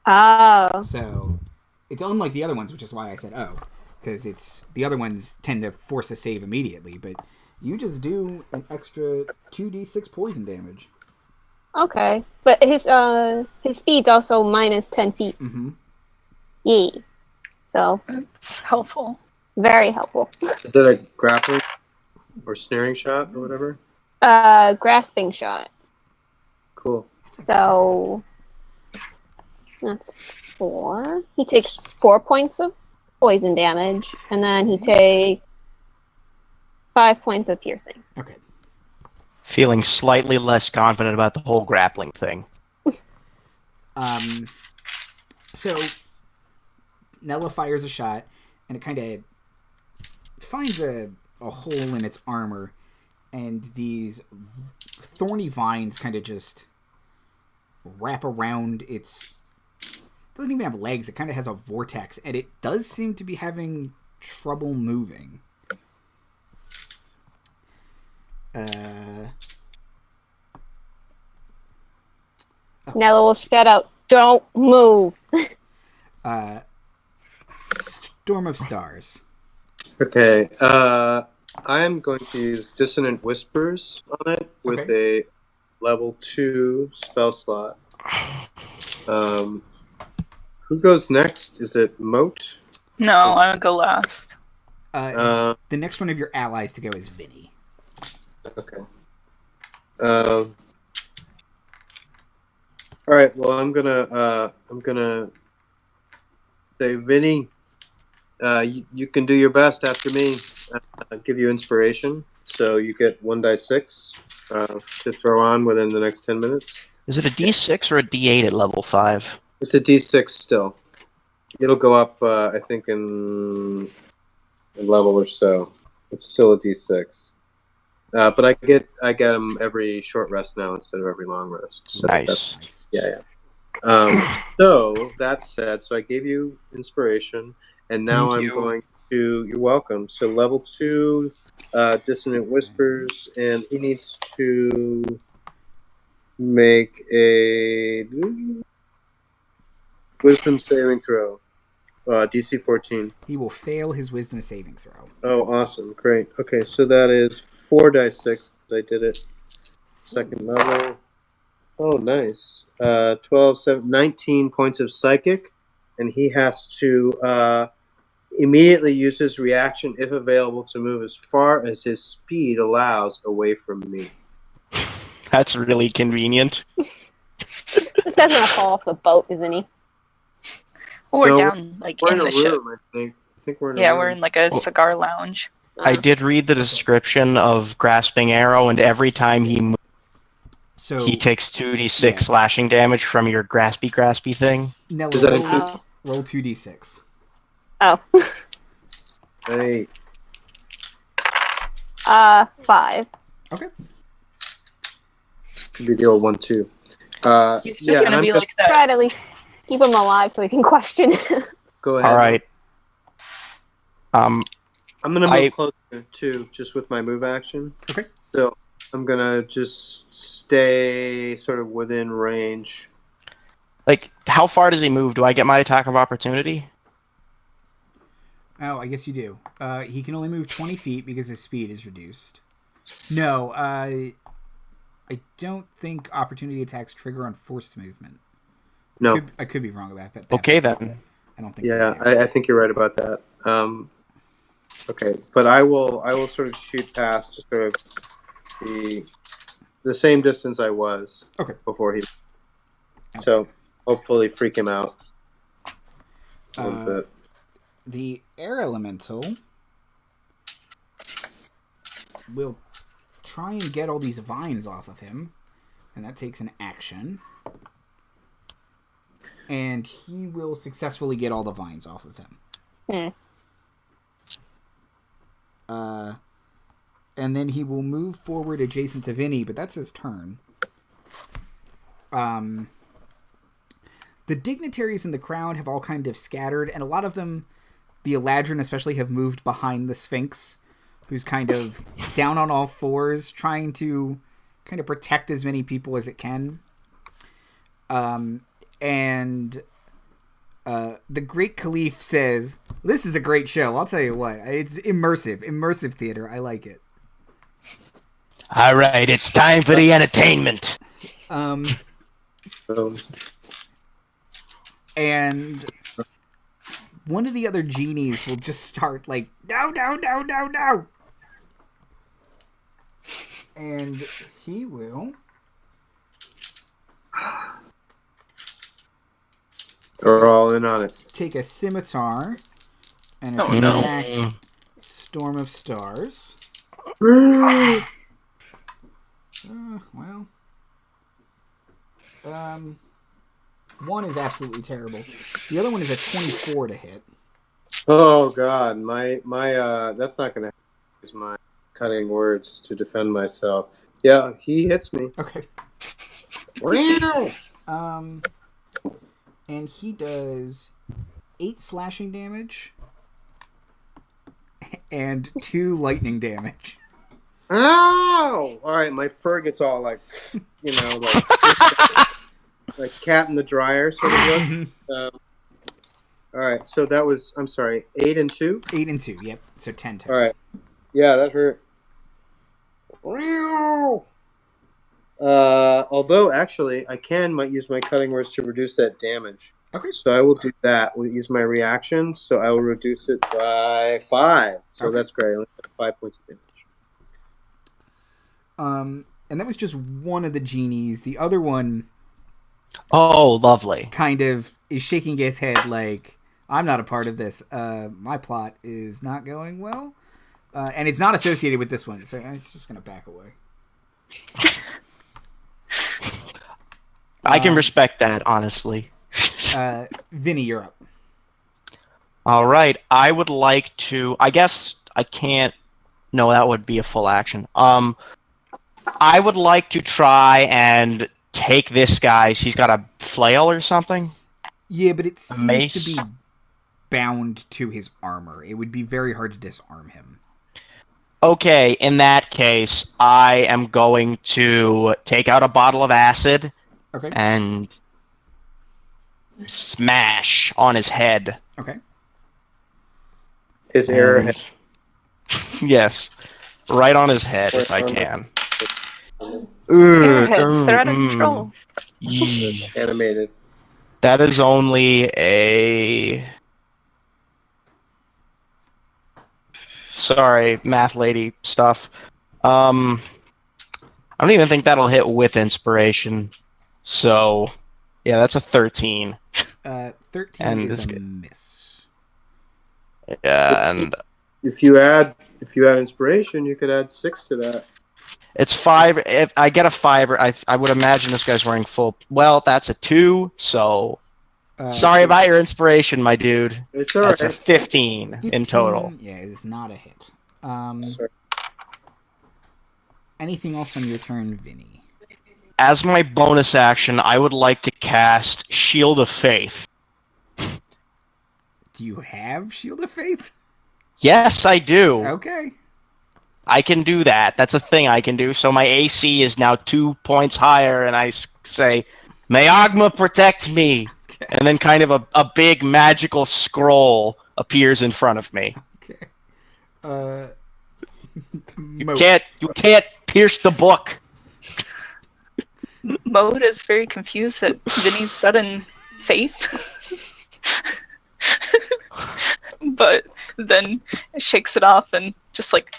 oh, So it's unlike the other ones, which is why I said because the other ones tend to force a save immediately, but you just do an extra 2d6 poison damage. okay. But his speed's also minus 10 feet. Mm-hmm. Yee. So It's helpful. very helpful. Is that a grappling or snaring shot or whatever? Grasping shot. Cool. So that's 4. He takes 4 points of poison damage, and then he takes 5 points of piercing. Okay. Feeling slightly less confident about the whole grappling thing. So Nella fires a shot, and it kind of finds a hole in its armor, and these thorny vines kind of just wrap around its... It doesn't even have legs. It kind of has a vortex, and it does seem to be having trouble moving. Nella will shout out, "Don't move!" Storm of Stars. Okay. I'm going to use Dissonant Whispers on it with Okay. a level 2 spell slot. Who goes next? Is it Mote? No, I'll go last. The next one of your allies to go is Vinnie. Okay. All right. Well, I'm gonna say, Vinny, you can do your best after me. I'll give you inspiration, so you get 1d6 to throw on within the next 10 minutes. Is it a D6 or a D8 at level 5? It's a d6 still. It'll go up, I think, in a level or so. It's still a d6. But I get them every short rest now instead of every long rest. So Nice. Yeah. So that said, so I gave you inspiration, and now Thank I'm you. going to. You're welcome. So level 2, Dissonant Whispers, and he needs to make a Wisdom saving throw. DC 14. He will fail his wisdom saving throw. Oh, awesome. Great. Okay, so that is 4d6. I did it second level. Oh, nice. 12, 7, 19 points of psychic. And he has to immediately use his reaction, if available, to move as far as his speed allows away from me. That's really convenient. This guy's gonna fall off the boat, isn't he? We're No, down, like, We're in in the a ship. room, I think. I think we're in a Yeah, room. we're in, like, a cigar lounge. I did read the description of Grasping Arrow, and every time he moves, So he takes 2d6 Yeah. slashing damage from your graspy thing. Nella, Does that roll, include- roll 2d6. Oh. Hey. 5. Okay. Could be the old one, too. He's just and gonna I'm be gonna like that. Try to at least keep him alive so we can question. go ahead. All right. I'm gonna I- move closer too, just with my move action. Okay. So I'm gonna just stay sort of within range. Like, how far does he move? Do I get my attack of opportunity? Oh, I guess you do. He can only move 20 feet because his speed is reduced. No, I don't think opportunity attacks trigger on forced movement. No. I could be wrong about that. Okay, then. I don't think. Yeah, they do. I think you're right about that. Okay, but I will sort of shoot past just sort of the same distance I was before he. So hopefully freak him out a little bit. The air elemental will try and get all these vines off of him, and that takes an action. And he will successfully get all the vines off of him. And then he will move forward adjacent to Vinnie, but that's his turn. The dignitaries in the crowd have all kind of scattered, and a lot of them, the Eladrin especially, have moved behind the Sphinx, who's kind of down on all fours, trying to kind of protect as many people as it can. And the great Caliph says, "This is a great show, I'll tell you what. It's immersive theater. I like it." All right, it's time for the entertainment. And one of the other genies will just start like, no. And he will... We're all in on it. take a scimitar and Oh, attack no. Storm of Stars. One is absolutely terrible. The other one is a 24 to hit. Oh God, my that's not gonna use my cutting words to defend myself. Yeah, he hits me. Okay. And he does 8 slashing damage and 2 lightning damage. Ow! All right, my fur gets all like, like cat in the dryer sort of look. All right, so that was, I'm sorry, 8 and 2? 8 and 2, yep. So 10 total. All right. Yeah, that hurt. Although, actually, I might use my cutting words to reduce that damage. Okay. So I will do that. We'll use my reaction, so I will reduce it by 5. So that's great. Only 5 points of damage. And that was just one of the genies. The other one Oh, lovely. kind of is shaking his head like, I'm not a part of this. My plot is not going well. And it's not associated with this one, so it's just going to back away. I can respect that, honestly. Vinnie, you're up. All right, I would like to... I guess I can't... No, that would be a full action. I would like to try and take this guy's... He's got a flail or something? Yeah, but it seems mace. to be bound to his armor. It would be very hard to disarm him. Okay, in that case, I am going to take out a bottle of acid Okay. and smash on his head. Okay. His arrowhead. Yes, right on his head if I can. Airheads, they're out of control. Animated. That is only a... Sorry, math lady stuff. I don't even think that'll hit with inspiration. So, yeah, that's a 13. 13 And is this a guy- miss. Yeah, and If you add inspiration, you could add 6 to that. it's 5. If I get a 5, I would imagine this guy's wearing full... Well, that's a 2, so... Sorry about your inspiration, my dude. It's all That's a right. 15 in total. Yeah, it's not a hit. Sorry. Anything else on your turn, Vinny? as my bonus action, I would like to cast Shield of Faith. Do you have Shield of Faith? Yes, I do. Okay. I can do that. That's a thing I can do. So my AC is now 2 points higher, and I say, "May Ogma protect me." Okay. And then kind of a big magical scroll appears in front of me. Okay. You can't pierce the book. Mote is very confused at Vinnie's sudden faith. But then shakes it off and just like,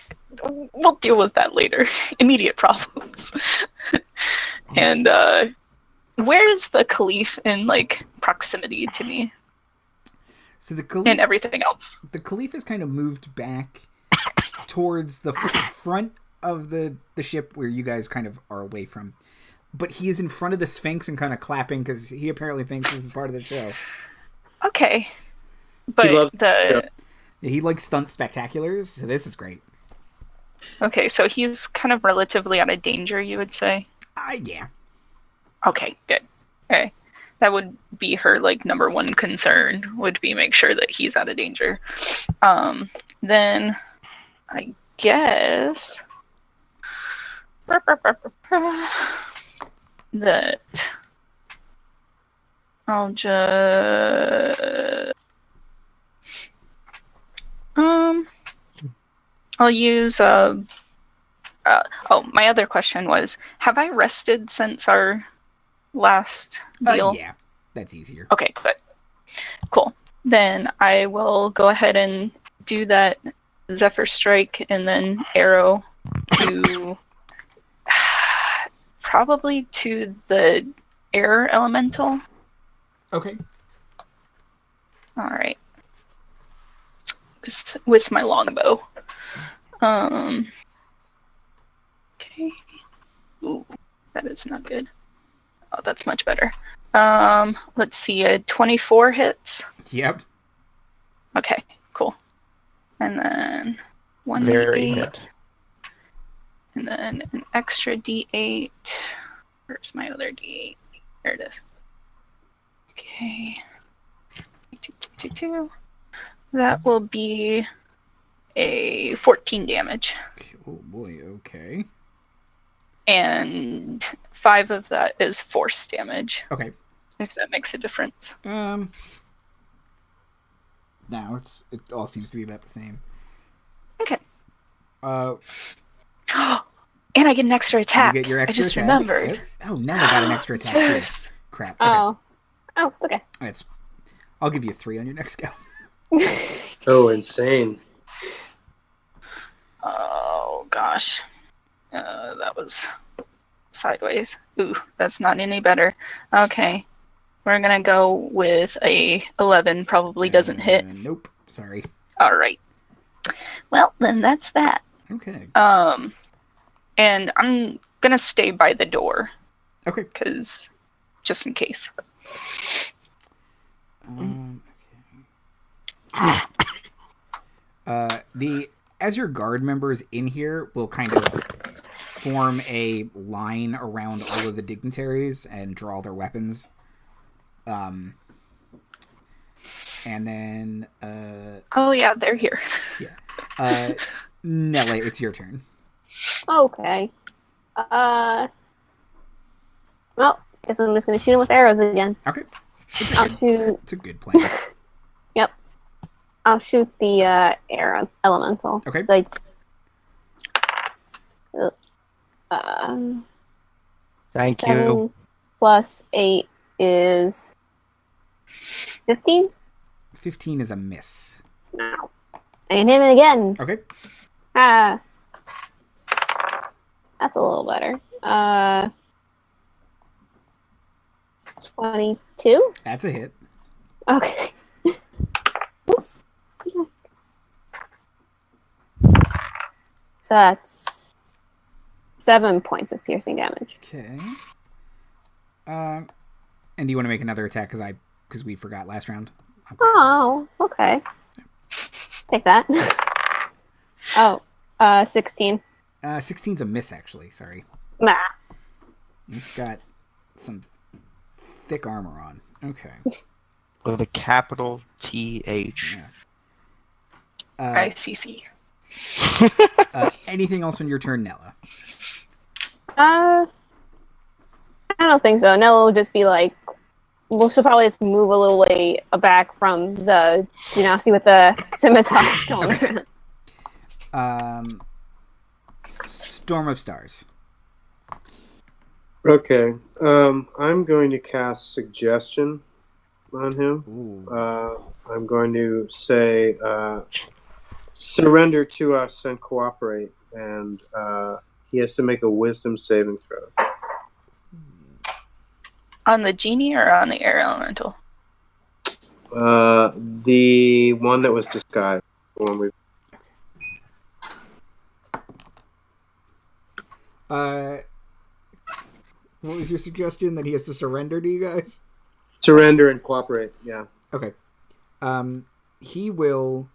we'll deal with that later. Immediate problems. And where is the Caliph in like proximity to me So the Caliph, and everything else? the Caliph has kind of moved back towards the front of the ship where you guys kind of are away from. But he is in front of the Sphinx and kind of clapping because he apparently thinks this is part of the show. Okay. But loves- the He likes stunt spectaculars, so this is great. okay, so he's kind of relatively out of danger, you would say. Yeah. Okay, good. Okay. That would be her like number one concern, would be make sure that he's out of danger. Then I guess that I'll just I'll use oh, my other question was, have I rested since our last deal? Yeah, that's easier. Okay, good. Cool. Then I will go ahead and do that Zephyr Strike and then arrow to probably to the air elemental. Okay. All right. With my longbow. Okay. Ooh, that is not good. Oh, that's much better. Let's see. A 24 hits. Yep. Okay, cool. And then one Very D8, good. and then an extra D8. Where's my other D8? There it is. Okay. 2. That will be a 14 damage. Oh boy, okay. And 5 of that is force damage, Okay. if that makes a difference. Now it all seems to be about the same. Okay. Uh, And I get an extra attack. you get your extra I just attack. remembered. Yep. Oh, Nella got an extra attack too. Yes. Crap. Okay. Oh. Oh, it's okay. I'll give you 3 on your next go. Oh, insane. Oh gosh, that was sideways. Ooh, that's not any better. Okay, we're gonna go with a 11. Probably doesn't hit. Nope. Sorry. All right. Well, then that's that. Okay. And I'm gonna stay by the door Okay. because just in case. The Azure guard members in here will kind of form a line around all of the dignitaries and draw their weapons. And then Oh yeah, they're here. Nella, it's your turn. Okay. Well, guess I'm just gonna shoot him with arrows again. Okay. I'll shoot. It's a good plan. Yep. I'll shoot the air elemental. Okay. It's like, Thank 7 you. plus 8 is 15. 15 is a miss. No. And hit it again. Okay. Ah. That's a little better. 22? That's a hit. Okay. Oops. So that's 7 points of piercing damage. Okay. And do you want to make another attack because we forgot last round? Oh, okay. Take that. Oh, 16. 16's a miss, actually. Sorry. Nah. It's got some thick armor on. Okay. With a capital TH. Yeah. ICC. Anything else on your turn, Nella? I don't think so. Nella will just be like, well, she'll probably just move a little way back from the Genasi with the scimitar going around. Storm of Stars. Okay. I'm going to cast Suggestion on him. Ooh. I'm going to say, surrender to us and cooperate. And he has to make a Wisdom saving throw. On the genie or on the air elemental? The one that was disguised. The one we. What was your suggestion? That he has to surrender to you guys? Surrender and cooperate, yeah. Okay. He will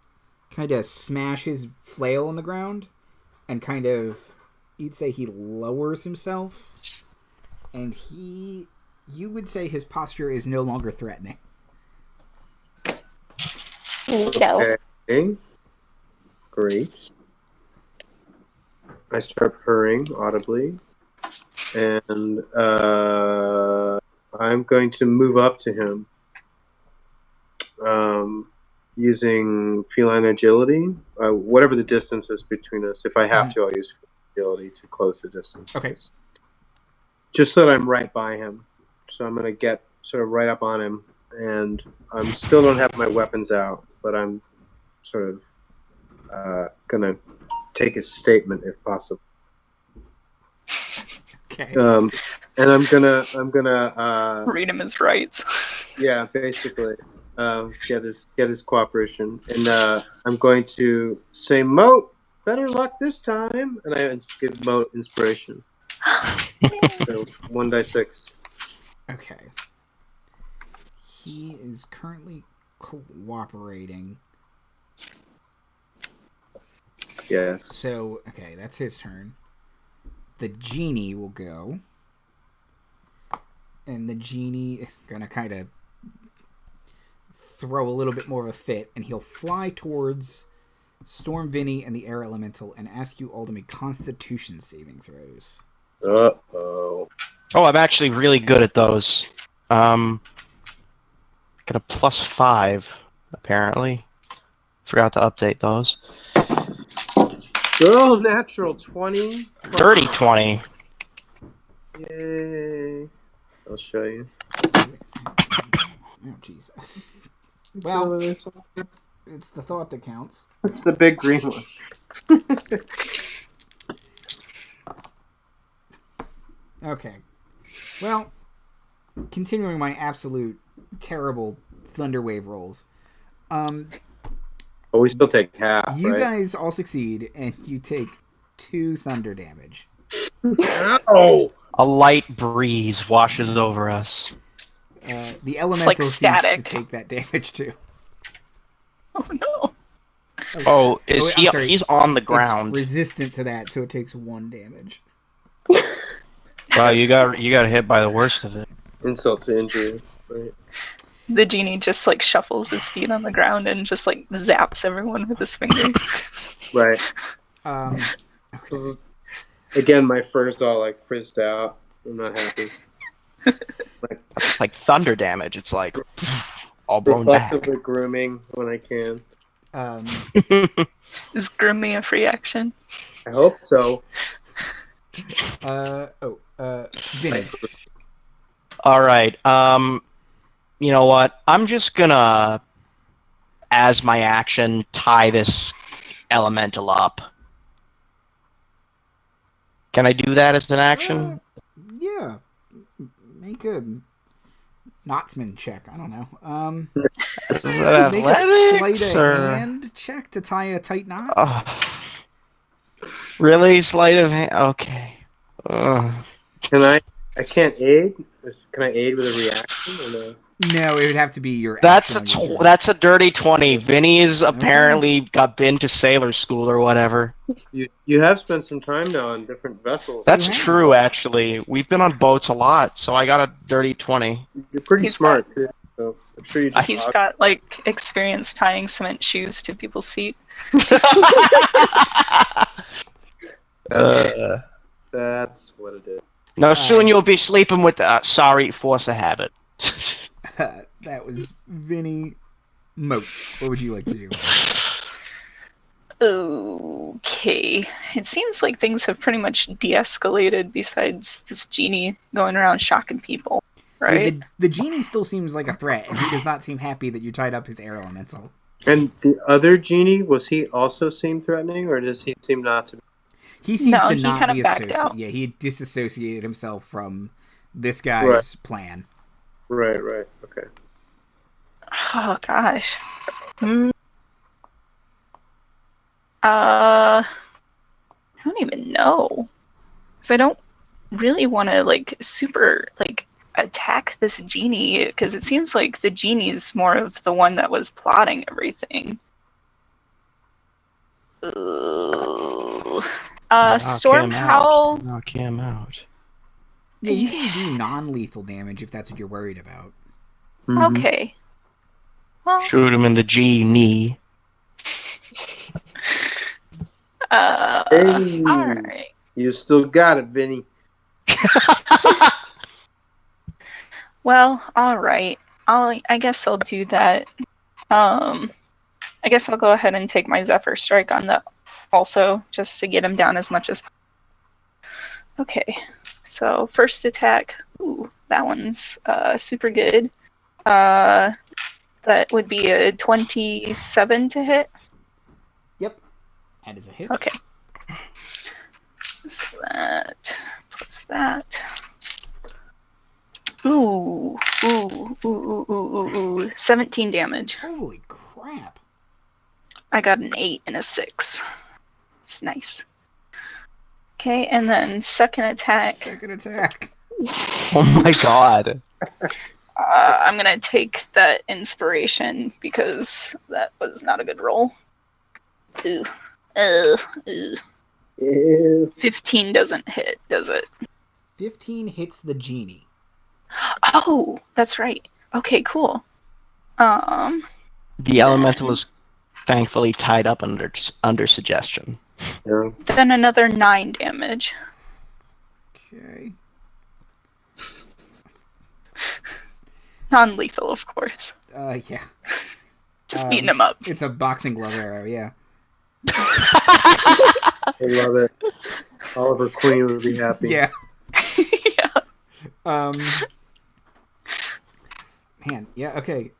kind of smash his flail on the ground and kind of, you'd say he lowers himself. And you would say his posture is no longer threatening. No. Okay. Great. I start purring audibly. And I'm going to move up to him using feline agility. Whatever the distance is between us. If I have to, I'll use agility to close the distance. Okay. Just so that I'm right by him. So I'm going to get sort of right up on him. And I still don't have my weapons out, but I'm sort of going to take his statement if possible. Okay. And I'm gonna Read him his rights. yeah, basically get his cooperation, and I'm going to say, Mote, better luck this time, and I give Mote inspiration. So 1d6. Okay. He is currently cooperating. Yes. So, okay, that's his turn. The genie will go. And the genie is going to kind of throw a little bit more of a fit. And he'll fly towards Storm, Vinnie, and the Air Elemental and ask you all to make Constitution saving throws. Uh-oh. Oh, I'm actually really good at those. Got a +5, apparently. Forgot to update those. Oh, natural 20. Dirty 20. Yay. I'll show you. Oh, jeez. Well, it's the thought that counts. It's the big green one. Okay. Well, continuing my absolute terrible Thunderwave rolls. But we still take half, You right? guys all succeed, and you take 2 thunder damage. Ow! A light breeze washes over us. The elemental like seems static. to take that damage too. Oh no. Oh, is wait, he? I'm sorry. He's on the It's ground. resistant to that, so it takes 1 damage. Wow, you got hit by the worst of it. Insult to injury, right? The genie just like shuffles his feet on the ground and just like zaps everyone with his fingers. Right. Okay. Again, my fur's all like frizzed out. I'm not happy. That's like thunder damage. It's like all blown back. Reflexively grooming when I can. Is grooming a free action? I hope so. Vinny. All right. You know what? I'm just gonna, as my action, tie this elemental up. Can I do that as an action? Yeah. Make a Knotsman check. I don't know. Is that Make a athletics sleight of or hand check to tie a tight knot. really sleight of hand? Okay. Can I can't aid? Can I aid with a reaction or no? No, it would have to be your. That's actual user. that's a dirty 20. Vinny's apparently been to sailor school or whatever. You have spent some time now on different vessels. That's have. true, actually. We've been on boats a lot, so I got a dirty 20. You're pretty He's smart too. So I'm sure you just. He's got like experience tying cement shoes to people's feet. That's what it is. No, soon you'll be sleeping with. Sorry, force of habit. That was Vinnie. Mote. What would you like to do? Okay. It seems like things have pretty much de-escalated besides this genie going around shocking people, right? The genie still seems like a threat, and he does not seem happy that you tied up his air elemental. And the other genie, was he also seem threatening, or does he seem not to? He seems No, to he not kinda be backed associated. out. Yeah, he disassociated himself from this guy's plan. Right. Okay. Oh gosh. I don't even know. Because I don't really want to super attack this genie, because it seems like the genie's more of the one that was plotting everything. Ooh. Storm Howl. Knock him out. Yeah, you can do non-lethal damage if that's what you're worried about. Mhm. Okay. Well, Shoot him in the knee. Hey. alright. You still got it, Vinny. Well, alright. I guess I'll do that. I guess I'll go ahead and take my Zephyr Strike on that also, just to get him down as much as. Okay, so first attack. Ooh, that one's super good. That would be a 27 to hit. Yep. That is a hit. Okay. So that plus that. Ooh. 17 damage. Holy crap. I got an 8 and a 6. It's nice. Okay, and then second attack. Second attack. Oh my god. I'm gonna take that inspiration because that was not a good roll. Ooh. Ooh. Ew. 15 doesn't hit, does it? 15 hits the genie. Oh, that's right. Okay, cool. The elemental is thankfully tied up under suggestion. Yeah. Then another 9 damage. Okay. Non-lethal, of course. Yeah. Just beating him up. It's a boxing glove arrow, yeah. I love it. Oliver Queen would be happy. Yeah. Yeah. Man, yeah, okay.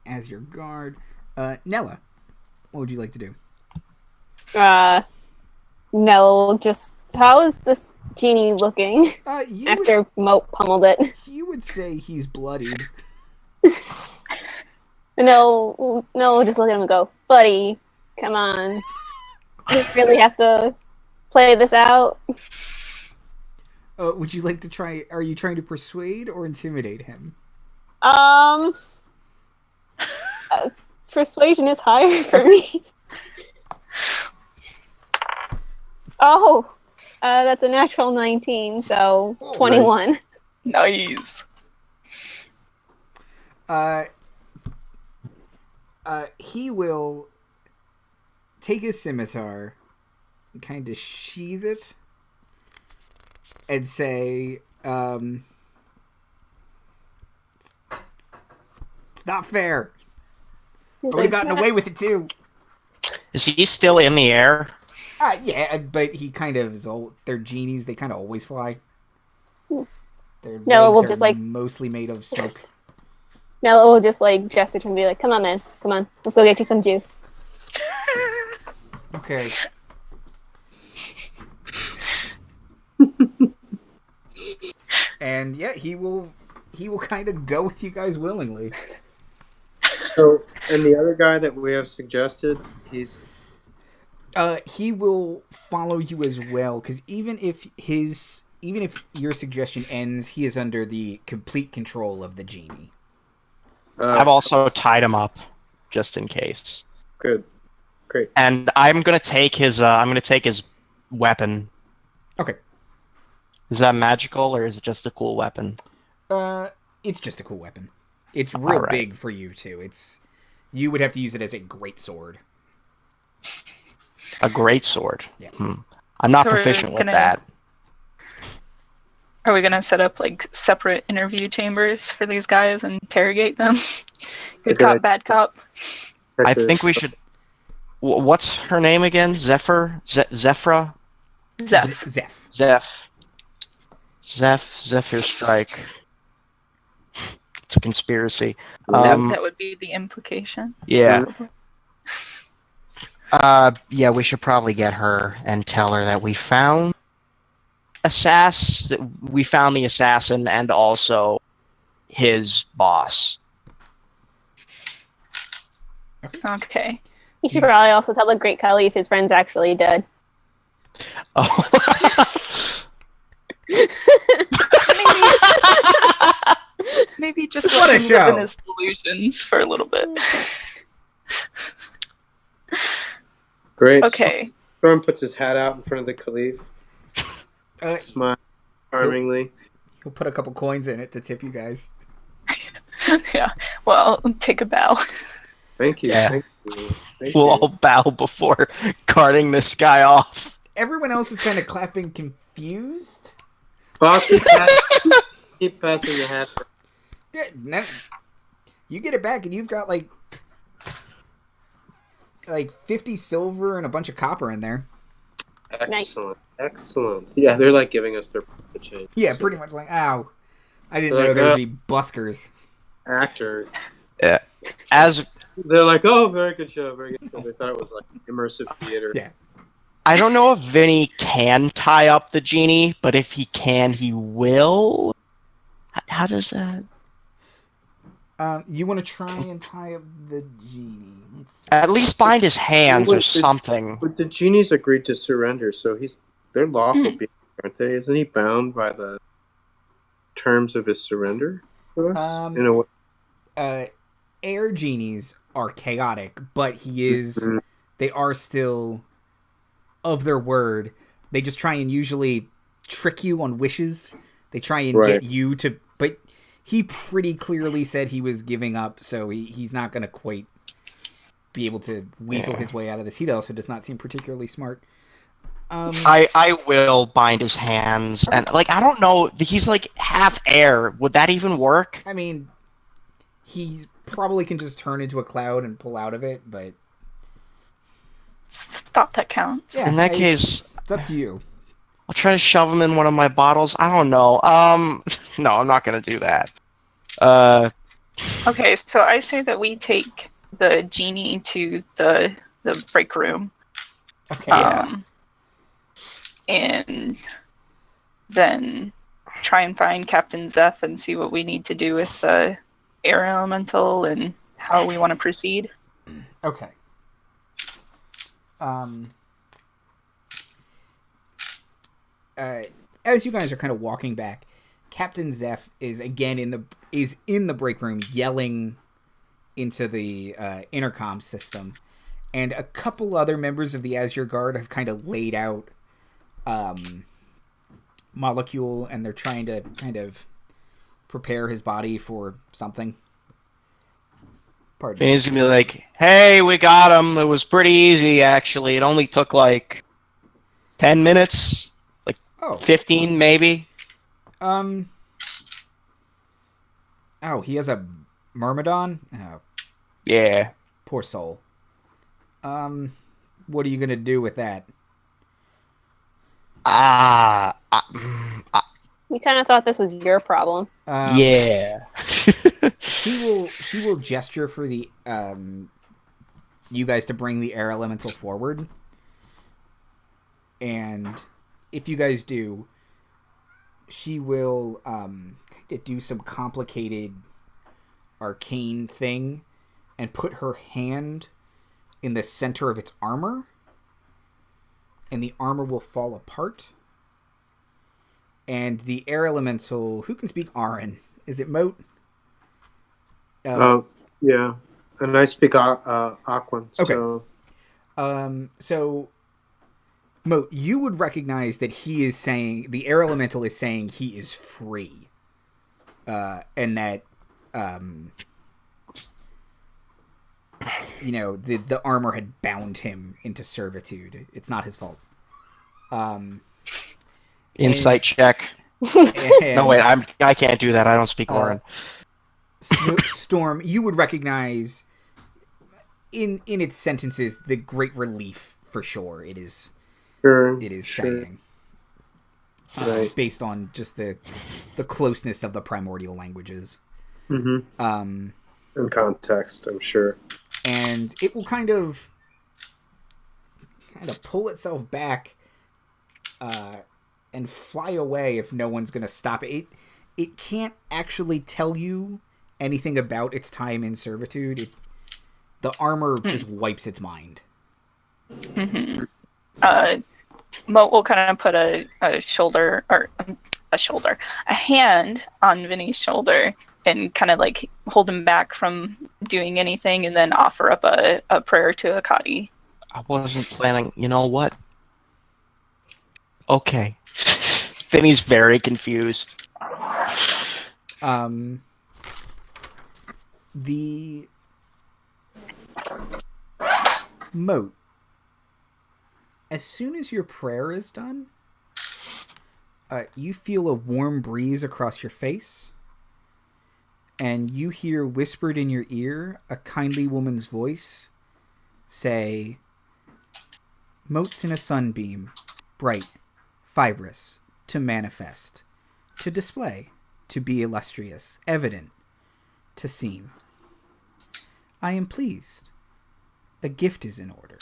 As your guard. Nella, what would you like to do? No, just how is this genie looking You after Mote pummeled it? you would say he's bloodied. No, just look at him and go, buddy, come on. We really have to play this out. Would you like to try? Are you trying to persuade or intimidate him? Persuasion is higher for me. Oh, that's a natural 19, so 21. Nice. He will take his scimitar and kind of sheath it and say, it's not fair. I would have gotten away with it too. Is he still in the air? Yeah, but he kind of is old. They're genies. They kind of always fly. Their No, legs we'll are just, like- mostly made of smoke. Nella will just gesture to him and be like, come on, man, come on, let's go get you some juice. Okay. And yeah, he will kind of go with you guys willingly. So, and the other guy that we have suggested, he He will follow you as well, because even if even if your suggestion ends, he is under the complete control of the genie. I've also tied him up, just in case. Good. Great. And I'm gonna take his weapon. Okay. Is that magical or is it just a cool weapon? It's just a cool weapon. It's real big for you too. You would have to use it as a great sword. A great sword. Yeah. I'm not So proficient with that. Are we gonna set up like separate interview chambers for these guys and interrogate them? Good cop, bad cop. I think we should. What's her name again? Zephyr? Zephra? Zeph. Zephyr Strike. It's a conspiracy. That would be the implication. Yeah. Yeah, we should probably get her and tell her that we found the assassin and also his boss. Okay. You should probably also tell the Great Caliph his friend's actually dead. Oh. Maybe just What let a him show. live in his delusions for a little bit. Great. Okay. Storm puts his hat out in front of the Caliph. Smile charmingly. He'll put a couple coins in it to tip you guys. Yeah. Well, take a bow. Thank you. Yeah. Thank you. Thank We'll you. all bow before carting this guy off. Everyone else is kind of clapping confused. Well, keep passing the hat. Yeah, no, you get it back and you've got like 50 silver and a bunch of copper in there. Excellent. Excellent. Yeah, they're like giving us their change. Yeah, pretty much like, ow. I didn't They're know like, there would be buskers. Actors. Yeah. As They're like, oh, very good show, very good show. They thought it was like immersive theater. Yeah. I don't know if Vinnie can tie up the genie, but if he can, he will. How does that? You want to try and tie up the genie. At least bind his hands or Wait, something. But the genie's agreed to surrender, so they're lawful beings, aren't they? Isn't he bound by the terms of his surrender to us? In a way? Air genies are chaotic, but they are still of their word. They just try and usually trick you on wishes. They try and get you to, but he pretty clearly said he was giving up, so he's not going to quite be able to weasel his way out of this. He also does not seem particularly smart. I will bind his hands, and I don't know. He's like half air. Would that even work? I mean, he probably can just turn into a cloud and pull out of it, but Thought that counts. yeah, In that case, it's up to you. I'll try to shove him in one of my bottles. I don't know. No, I'm not gonna do that. Okay, so I say that we take the genie to the break room. Okay. And then try and find Captain Zeph and see what we need to do with the air elemental and how we want to proceed. Okay. As you guys are kind of walking back, Captain Zeph is again in the break room yelling into the intercom system, and a couple other members of the Azure Guard have kind of laid out Molceule, and they're trying to kind of prepare his body for something. Pardon And me. he's gonna be like, "Hey, we got him. It was pretty easy, actually. It only took 10 minutes, Oh, 15 maybe." oh, he has a Myrmidon? Oh, Yeah. poor soul. What are you gonna do with that? We kind of thought this was your problem. Yeah. She will gesture for the you guys to bring the air elemental forward, and if you guys do, she will kind of do some complicated arcane thing and put her hand in the center of its armor, and the armor will fall apart. And the air elemental, who can speak Aran? Is it Mote? Yeah. And I speak Aquan, so... Okay. So, Mote, you would recognize that he is saying, the air elemental is saying he is free. And that, the armor had bound him into servitude. It's not his fault. Insight check. No, wait, I can't do that. I don't speak Orin. Storm, you would recognize in its sentences the great relief for sure. It is saying, right. Based on just the closeness of the primordial languages. Mm-hmm. In context, I'm sure. And it will kind of pull itself back and fly away if no one's going to stop it. It can't actually tell you anything about its time in servitude. The armor just wipes its mind. Mm-hmm. So. Mote will kind of put a hand on Vinnie's shoulder and kind of like hold him back from doing anything, and then offer up a prayer to Akadi. I wasn't planning. You know what? Okay. Vinnie's very confused. The Mote. As soon as your prayer is done, you feel a warm breeze across your face, and you hear whispered in your ear a kindly woman's voice say, "Motes in a sunbeam, bright, fibrous, to manifest, to display, to be illustrious, evident, to seem. I am pleased. A gift is in order."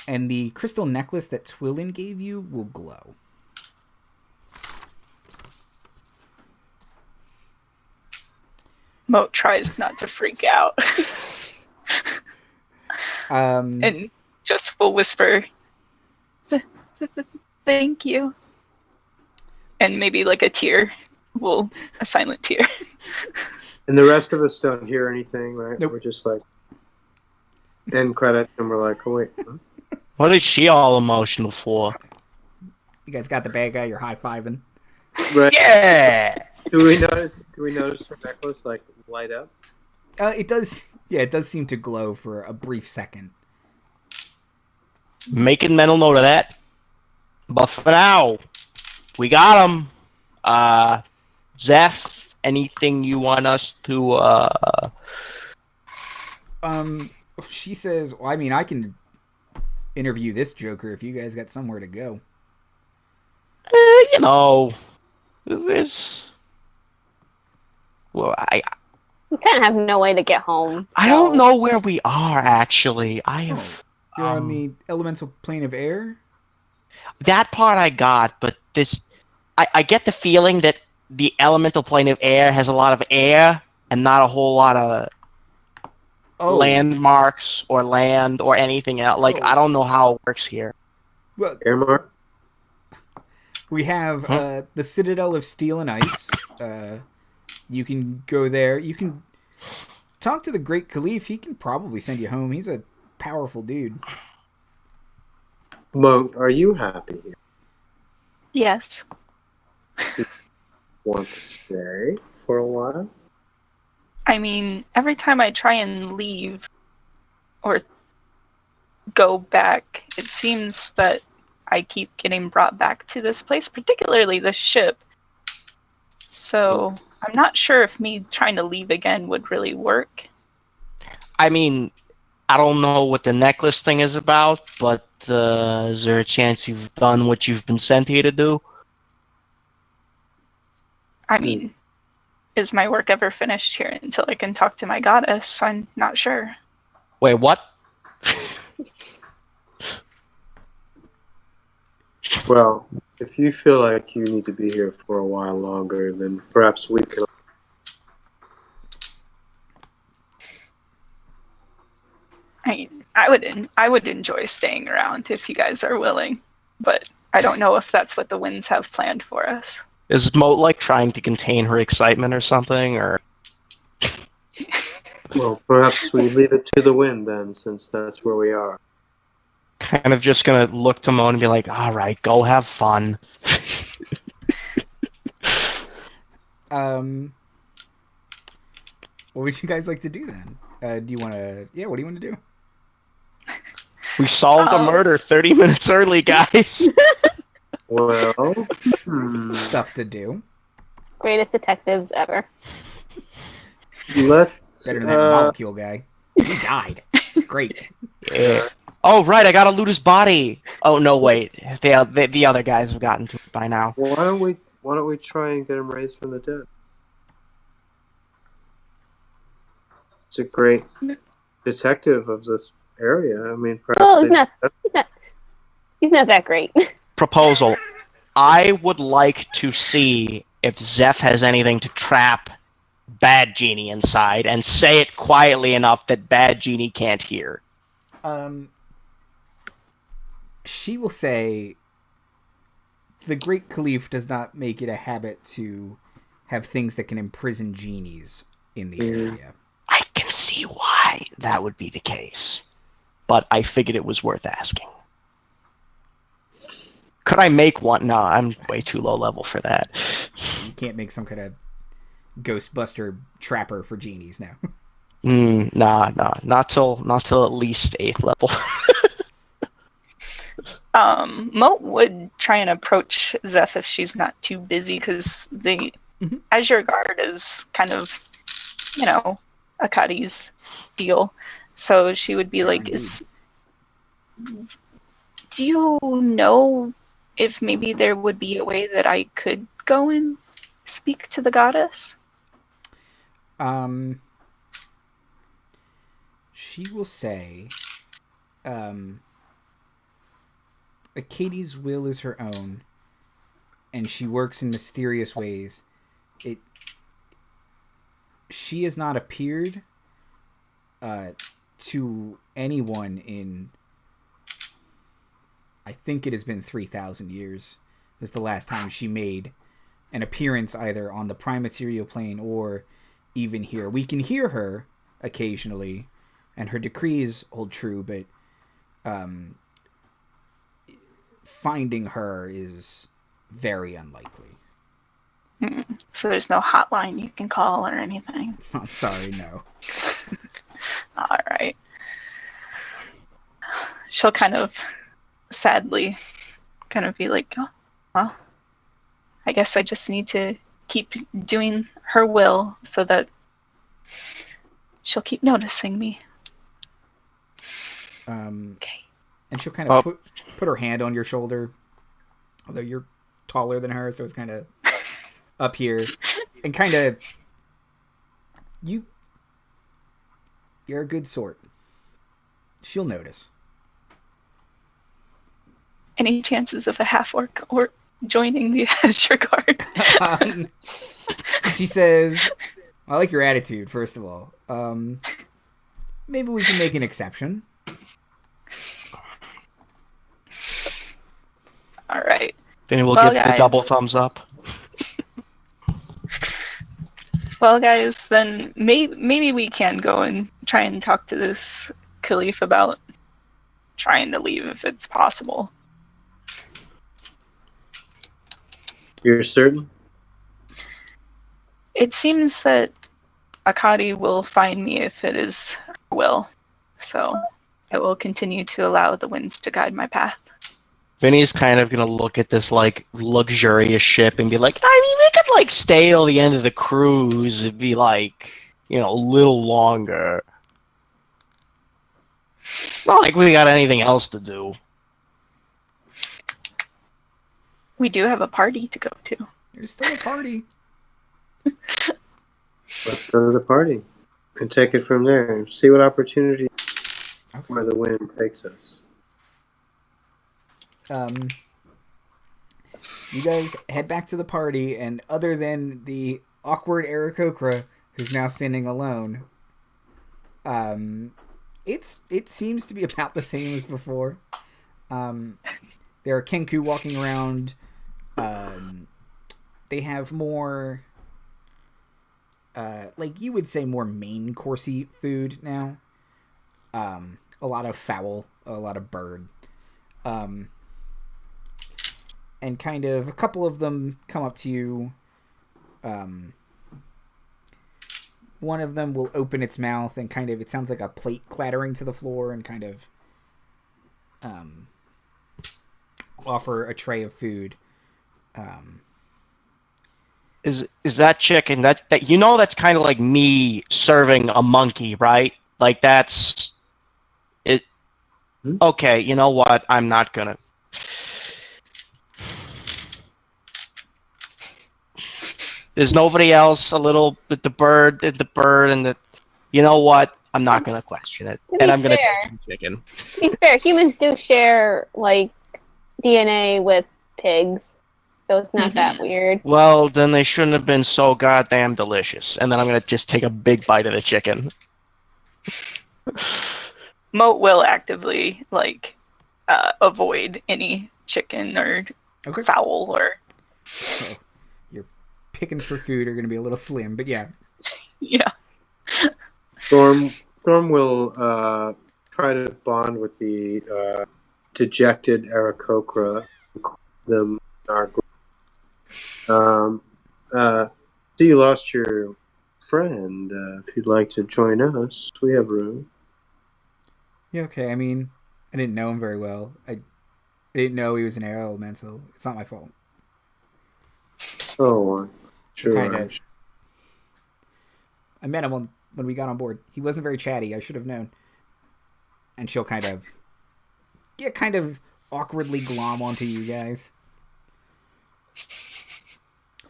And the crystal necklace that Twillin gave you will glow. Mote tries not to freak out. And just will whisper, "Thank you." And maybe like a silent tear. And the rest of us don't hear anything, right? Nope. We're just like, end credit, and we're like, oh wait. Huh? What is she all emotional for? You guys got the bad guy, you're high-fiving. Right. Yeah! Do we notice her necklace like light up? It does. Yeah, it does seem to glow for a brief second. Making mental note of that. But for now, we got him. Zeph, anything you want us to, She says, well, I mean, I can interview this Joker if you guys got somewhere to go. It's... Well, We kind of have no way to get home. I don't know where we are, actually. You're on the elemental plane of air? That part I got, but I get the feeling that the elemental plane of air has a lot of air and not a whole lot of landmarks or land or anything else. Like, I don't know how it works here. Well, Airmark? we have the Citadel of Steel and Ice. You can go there. You can talk to the Great Caliph. He can probably send you home. He's a powerful dude. Mote, are you happy here? Yes. Want to stay for a while? I mean, every time I try and leave or go back, it seems that I keep getting brought back to this place, particularly the ship. So I'm not sure if me trying to leave again would really work. I mean, I don't know what the necklace thing is about, but is there a chance you've done what you've been sent here to do? I mean, is my work ever finished here until I can talk to my goddess? I'm not sure. Wait, what? Well, if you feel like you need to be here for a while longer, then perhaps we can... I would enjoy staying around if you guys are willing, but I don't know if that's what the winds have planned for us. Is Mote like trying to contain her excitement or something, or? Well, perhaps we leave it to the wind then, since that's where we are. Kind of just gonna look to Mote and be like, "All right, go have fun." What would you guys like to do then? Do you want to? Yeah, what do you want to do? We solved a murder 30 minutes early, guys. Well, Stuff to do. Greatest detectives ever. let's. Better than that Molceule guy. He died. Great. Yeah. Oh, right, I gotta loot his body. Oh, no, wait. The other guys have gotten to it by now. Well, why don't we try and get him raised from the dead? It's a great detective of this area. I mean, perhaps. Oh, he's not that great. Proposal. I would like to see if Zeph has anything to trap Bad Genie inside and say it quietly enough that Bad Genie can't hear. She will say, the Great Caliph does not make it a habit to have things that can imprison genies in the area. I can see why that would be the case, but I figured it was worth asking. Could I make one? No, I'm way too low level for that. You can't make some kind of Ghostbuster trapper for genies now. Nah, not till at least 8th level. Mote would try and approach Zeph if she's not too busy, because the Azure Guard is kind of, Akadi's deal. So she would be like, do you know if maybe there would be a way that I could go and speak to the goddess? She will say, Akadi's will is her own, and she works in mysterious ways. She has not appeared to anyone in, I think it has been 3,000 years. Was the last time she made an appearance either on the prime material plane or even here. We can hear her occasionally, and her decrees hold true, but finding her is very unlikely. So there's no hotline you can call or anything? I'm sorry, no. All right. She'll kind of sadly kind of be like, oh, well, I guess I just need to keep doing her will so that she'll keep noticing me. Okay. And she'll kind of put her hand on your shoulder, although you're taller than her, so it's kind of up here, and kind of you're a good sort. She'll notice. Any chances of a half-orc or joining the Azure Guard? She says, I like your attitude, first of all. Maybe we can make an exception. All right. Then we'll get the double thumbs up. Well, guys, then maybe we can go and try and talk to this Caliph about trying to leave if it's possible. You're certain? It seems that Akadi will find me if it is her will, so I will continue to allow the winds to guide my path. Vinny's kind of gonna look at this luxurious ship and be like, I mean, we could stay till the end of the cruise. It'd be a little longer. Not like we got anything else to do. We do have a party to go to. There's still a party. Let's go to the party and take it from there. See what opportunity where the wind takes us. You guys head back to the party, and other than the awkward Aarakocra, who's now standing alone, it seems to be about the same as before. There are Kenku walking around. They have more, like you would say, more main coursey food now. A lot of fowl, a lot of bird. And kind of a couple of them come up to you. One of them will open its mouth and kind of, it sounds like a plate clattering to the floor, and kind of offer a tray of food. Is that chicken that that's kind of like me serving a monkey, right? Like that's it. Okay, you know what? I'm not gonna. There's nobody else. A little bit the bird, and the. You know what? I'm not gonna question it, and I'm gonna take some chicken. To be fair, humans do share like DNA with pigs, so it's not that weird. Well, then they shouldn't have been so goddamn delicious. And then I'm gonna just take a big bite of the chicken. Mote will actively avoid any chicken or fowl or. Oh, your pickings for food are gonna be a little slim, but yeah. Yeah. Storm will try to bond with the dejected Aarakocra, include them in our group. So you lost your friend. If you'd like to join us, we have room. Yeah, okay. I mean, I didn't know him very well. I didn't know he was an air elemental. It's not my fault. Oh, sure. Kinda. I met him when we got on board. He wasn't very chatty. I should have known. And she'll kind of awkwardly glom onto you guys.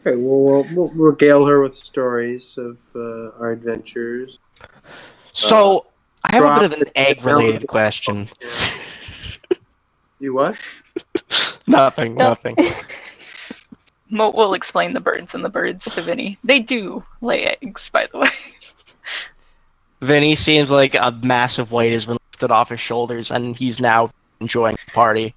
Okay, we'll regale her with stories of our adventures. So, I have a bit of an egg-related question. You what? Nothing. Mote will explain the birds and the birds to Vinnie. They do lay eggs, by the way. Vinnie seems like a massive weight has been lifted off his shoulders, and he's now enjoying the party.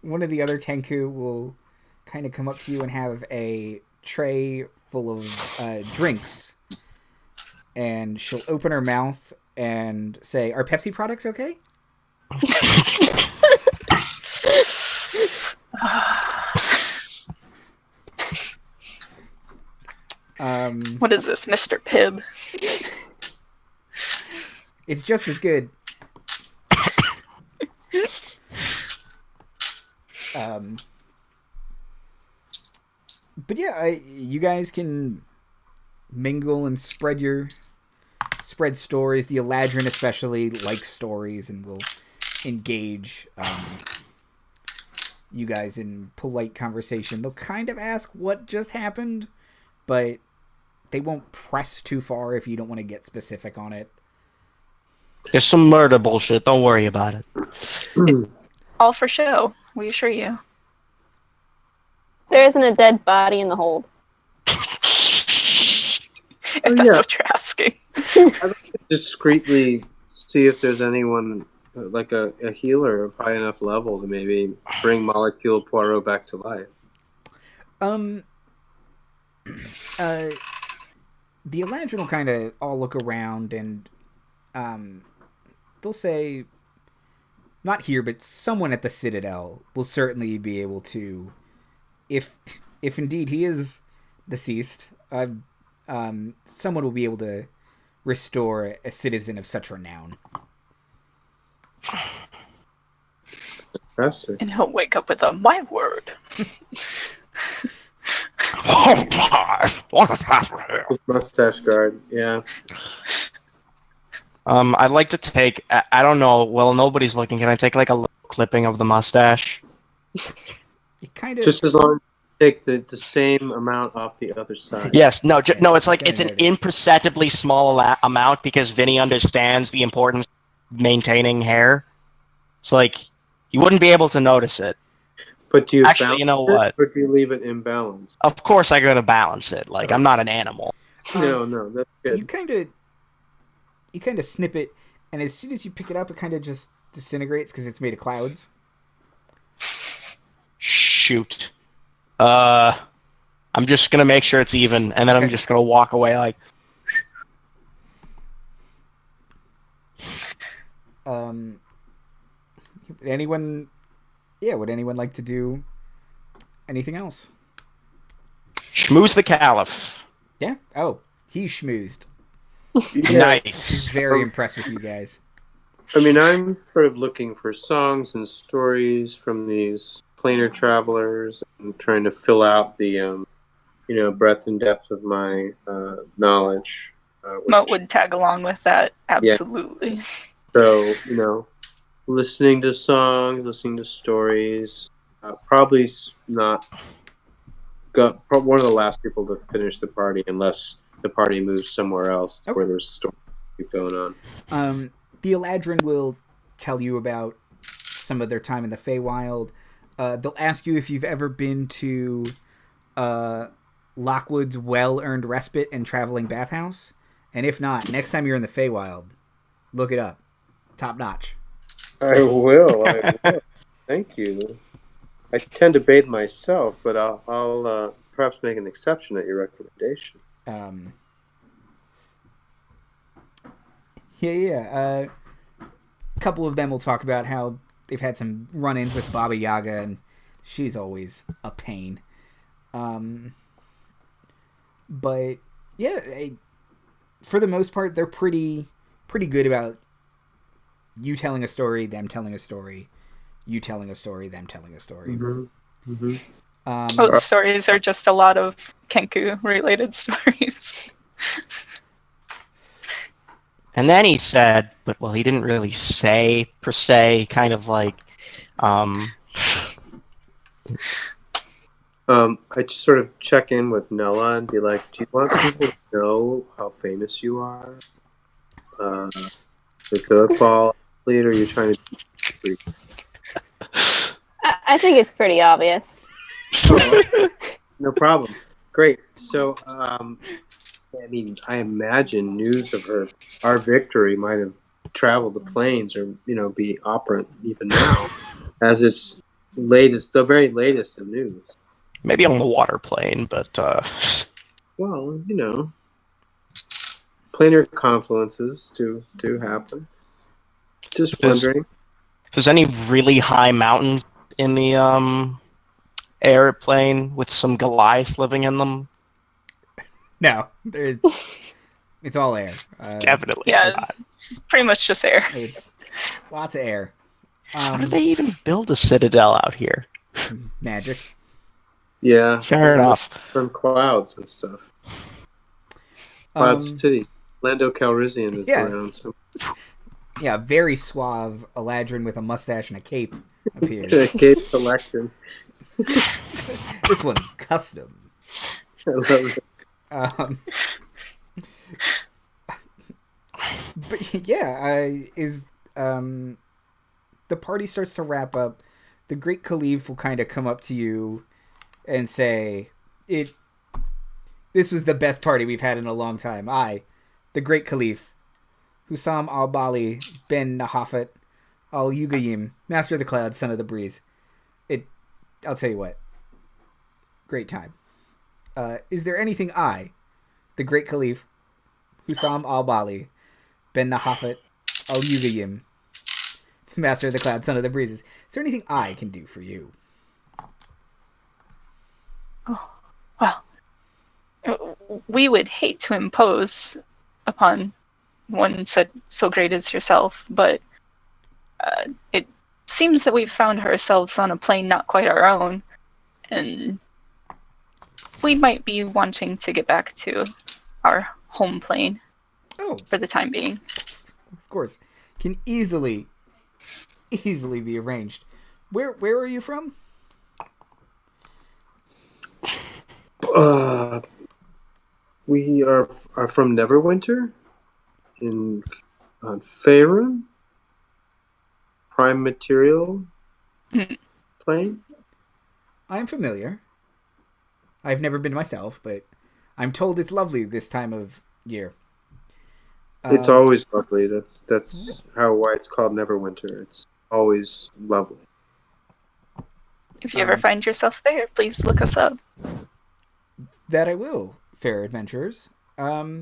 One of the other Kenku will kind of come up to you and have a tray full of drinks. And she'll open her mouth and say, "Are Pepsi products okay?" What is this, Mr. Pibb? It's just as good. But yeah, you guys can mingle and spread stories. The Eladrin especially likes stories and will engage you guys in polite conversation. They'll kind of ask what just happened, but they won't press too far if you don't want to get specific on it. There's some murder bullshit. Don't worry about it. It's all for show, we assure you. There isn't a dead body in the hold. If that's what you're asking. I'd like to discreetly see if there's anyone, like a healer of high enough level to maybe bring Molceule Poirot back to life. The Eladrin will kind of all look around and they'll say, not here, but someone at the Citadel will certainly be able to, if indeed he is deceased, someone will be able to restore a citizen of such renown. Fantastic. And he'll wake up with my word. What has happened here? His mustache guard, yeah. I'd like to take. I don't know. Well, nobody's looking. Can I take like a little clipping of the mustache? You kind of Just as long as you take the same amount off the other side. Yes. No. No. It's like it's an imperceptibly small amount because Vinnie understands the importance of maintaining hair. It's like you wouldn't be able to notice it. But do you Actually, you know what? Or do you leave it imbalanced? Of course, I'm gonna balance it. Like I'm not an animal. No, that's good. you kind of you kind of snip it, and as soon as you pick it up, it kind of just disintegrates because it's made of clouds. Shoot. I'm just gonna make sure it's even, and then I'm just gonna walk away like. Would anyone like to do anything else? Schmooze the Caliph. Yeah. Oh, he schmoozed. Yeah. Nice. He's very impressed with you guys. I mean, I'm sort of looking for songs and stories from these planar travelers and trying to fill out the, breadth and depth of my knowledge. Mote would tag along with that, absolutely. So, listening to songs, listening to stories. Probably not one of the last people to finish the party unless the party moves somewhere else where there's stories going on. The Eladrin will tell you about some of their time in the Feywild. They'll ask you if you've ever been to Lockwood's well-earned respite and traveling bathhouse. And if not, next time you're in the Feywild, look it up. Top notch. I will. Thank you. I tend to bathe myself, but I'll perhaps make an exception at your recommendation. A couple of them will talk about how they've had some run-ins with Baba Yaga, and she's always a pain. But yeah, for the most part, they're pretty good about you telling a story, them telling a story, you telling a story, them telling a story. Mm-hmm. Mm-hmm. Most stories are just a lot of Kenku-related stories. And then he said, but well, he didn't really say per se, kind of like, I just sort of check in with Nella and be like, do you want people to know how famous you are? The football athlete, or are you trying to... I think it's pretty obvious. No problem. Great. So, I imagine news of our victory might have traveled the plains, or be operant even now, as its the very latest of news. maybe on the water plane, but Well, planar confluences do happen. Just wondering. if there's any really high mountains in the airplane with some Goliaths living in them. No, it's all air. Definitely. Yeah, it's pretty much just air. It's lots of air. How do they even build a citadel out here? Magic. Yeah. Fair enough. From clouds and stuff. Cloud City. Lando Calrissian is around. So. Yeah, very suave Eladrin with a mustache and a cape appears. Cape selection. This one's custom. I love it. But yeah, the party starts to wrap up. The Great Caliph will kind of come up to you and say, this was the best party we've had in a long time. I, the Great Caliph, Hussam al-Bali ben Nahafat al-Yugayim, Master of the Clouds, Son of the Breeze. I'll tell you what. Great time. Is there anything I, the Great Caliph, Hussam al-Bali ben Nahafat al-Yugayim, Master of the Clouds, Son of the Breezes, is there anything I can do for you? Oh, well, we would hate to impose upon one so great as yourself, but it seems that we've found ourselves on a plane not quite our own, and we might be wanting to get back to our home plane for the time being. Of course. Can easily be arranged. Where are you from? We are from Neverwinter on Faerun. Prime material plane. I'm familiar. I've never been myself, but I'm told it's lovely this time of year. It's always lovely. That's why it's called Neverwinter. It's always lovely. If you ever find yourself there, please look us up. That I will, fair adventurers. I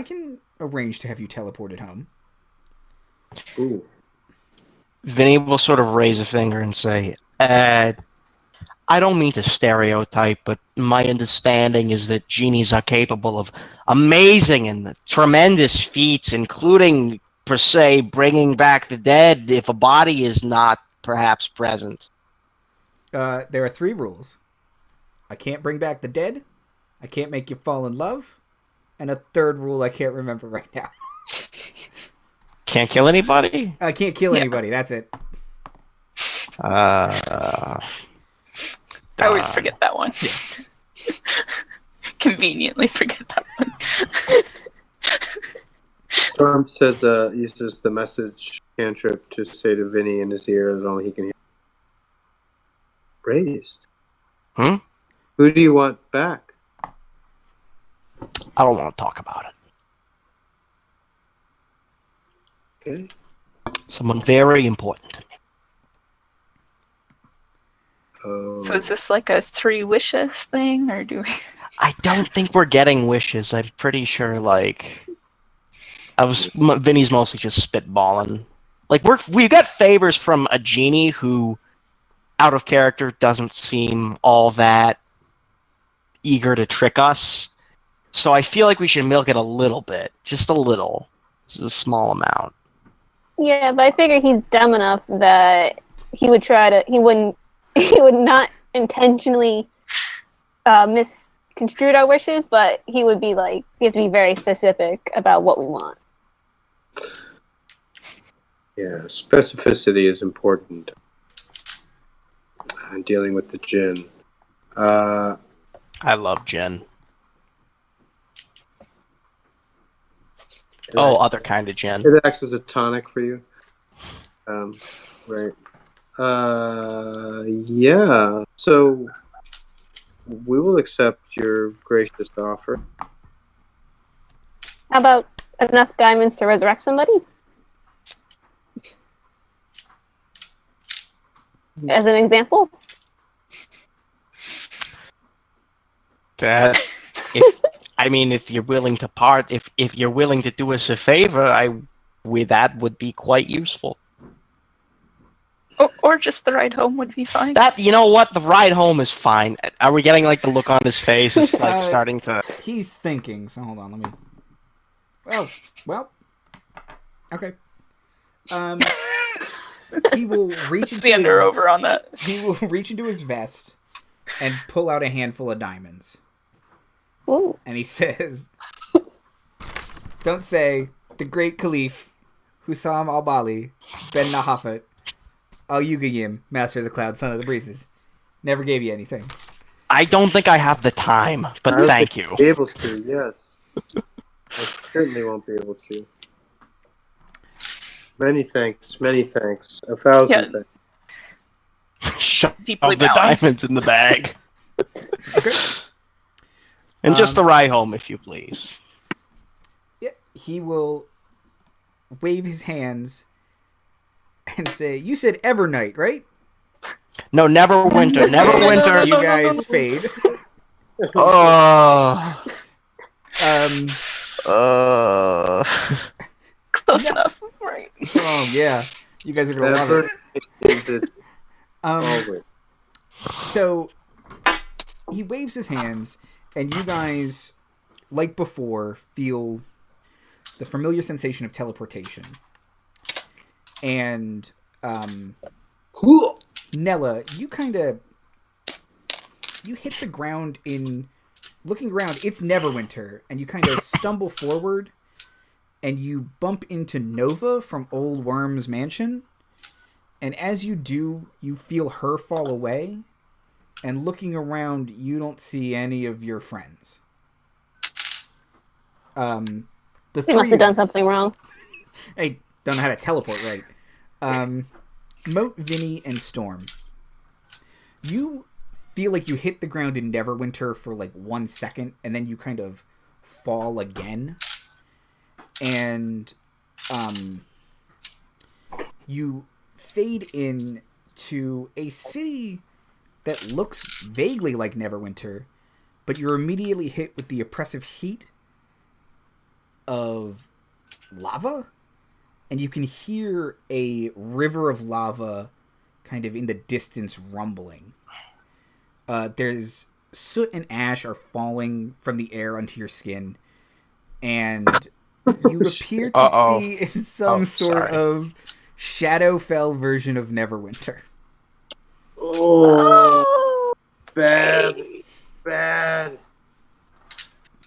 can arrange to have you teleported home. Ooh. Vinny will sort of raise a finger and say, I don't mean to stereotype, but my understanding is that genies are capable of amazing and tremendous feats, including, per se, bringing back the dead if a body is not perhaps present. There are 3 rules. I can't bring back the dead, I can't make you fall in love, and a 3rd rule I can't remember right now. Can't kill anybody? I can't kill anybody, that's it. I always forget that one. Yeah. Conveniently forget that one. Storm says, uses the message cantrip to say to Vinny in his ear that only he can hear. Raised. Who do you want back? I don't want to talk about it. Okay. Someone very important to me. So is this like a 3 wishes thing, or do we... I don't think we're getting wishes. I'm pretty sure, Vinny's mostly just spitballing. Like, we've got favors from a genie who, out of character, doesn't seem all that eager to trick us. So I feel like we should milk it a little bit. Just a little. This is a small amount. Yeah, but I figure he's dumb enough that he would not intentionally misconstrue our wishes, but he would be like, we have to be very specific about what we want. Yeah, specificity is important. Dealing with the djinn. I love Jen. Other kind of Jen. It acts as a tonic for you. Right. Yeah. So we will accept your gracious offer. How about enough diamonds to resurrect somebody? As an example? That if you're willing to if you're willing to do us a favor, that would be quite useful. Or just the ride home would be fine. You know what? The ride home is fine. Are we getting the look on his face is starting to... He's thinking, so hold on, let me... Oh, well... Okay. He will reach into the under over on that. He will reach into his vest and pull out a handful of diamonds. Ooh. And he says, don't say, the great Caliph, Hussam al-Bali, Ben Nahafat, Al-Yugayim, Master of the Cloud, Son of the Breezes. Never gave you anything. I don't think I have the time, but thank you. Be able to, yes. I certainly won't be able to. Many thanks. 1,000 thanks. Shove Deeply the bowing. diamonds in the bag. Okay. And just the ride home, if you please. Yeah, he will wave his hands and say, you said Evernight, right? No, Neverwinter. Neverwinter. You guys fade. Oh. Close enough, right? Oh, yeah. You guys are going to love it. Always. So, he waves his hands, and you guys, like before, feel the familiar sensation of teleportation. And, Nella, you hit the ground looking around, it's Neverwinter, and you kind of stumble forward, and you bump into Nova from Old Worm's mansion. And as you do, you feel her fall away. And looking around, you don't see any of your friends. They must have done something wrong. Hey, don't know how to teleport right. Mote, Vinnie, and Storm. You feel like you hit the ground in Neverwinter for 1 second, and then you kind of fall again. and you fade in to a city that looks vaguely like Neverwinter, but you're immediately hit with the oppressive heat of lava, and you can hear a river of lava kind of in the distance rumbling. There's soot and ash are falling from the air onto your skin, and you appear to be in some sort of Shadowfell version of Neverwinter. Oh, bad. Bad.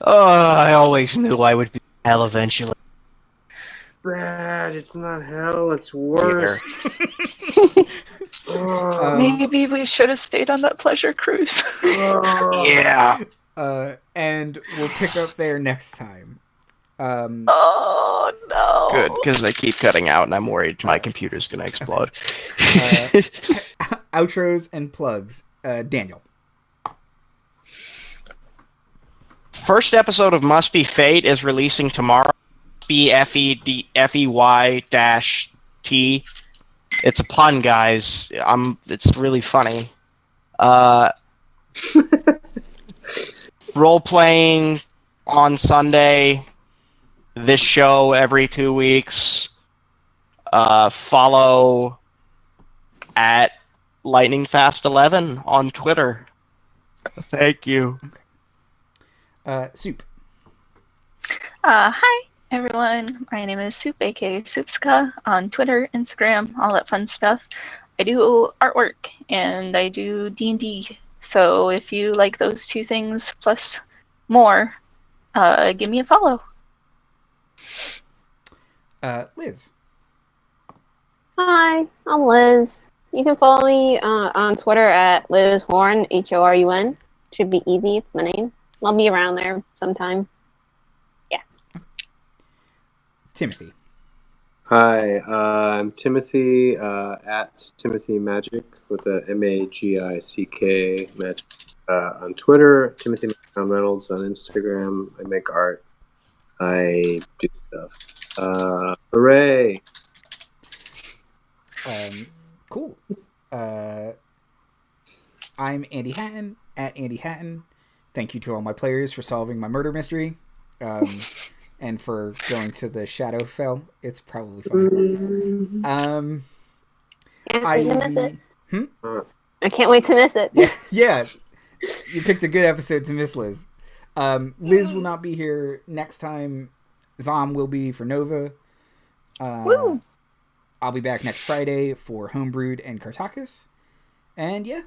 Oh, I always knew I would be hell eventually. Bad. It's not hell. It's worse. Maybe we should have stayed on that pleasure cruise. Yeah. And we'll pick up there next time. Oh no! Good, because they keep cutting out, and I'm worried my computer's gonna explode. Outros and plugs. Daniel. First episode of Must Be Fate is releasing tomorrow. BFEY-T. It's a pun, guys. It's really funny. Role playing on Sunday. This show every 2 weeks. Follow at LightningFast11 on Twitter. Thank you. Soup. Hi everyone. My name is Soup, aka Soupska, on Twitter, Instagram, all that fun stuff. I do artwork and I do D&D. So if you like those two things plus more, give me a follow. Liz. Hi, I'm Liz. You can follow me on Twitter at Liz Horn, Horun. Should be easy. It's my name. I'll be around there sometime. Yeah. Timothy. Hi, I'm Timothy at Timothy Magic with a MAGICK Magic on Twitter. Timothy Reynolds on Instagram. I make art. I do stuff. Hooray! Cool. I'm Andy Hatton at Andy Hatton. Thank you to all my players for solving my murder mystery, and for going to the Shadowfell. It's probably fun. I can't wait to miss it. I can't wait to miss it. Yeah. You picked a good episode to miss, Liz. Liz will not be here next time. Zom will be for Nova. Woo! I'll be back next Friday for Homebrewed and Kartakas. And yeah.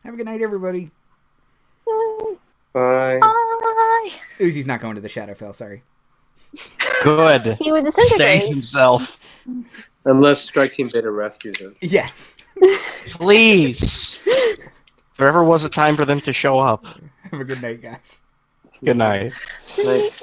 Have a good night, everybody. Bye. Bye! Uzi's not going to the Shadowfell, sorry. Good. He would disintegrate. Stay himself. Unless Strike Team Beta rescues him. Yes. Please. If there ever was a time for them to show up. Have a good night, guys. Good night. Night.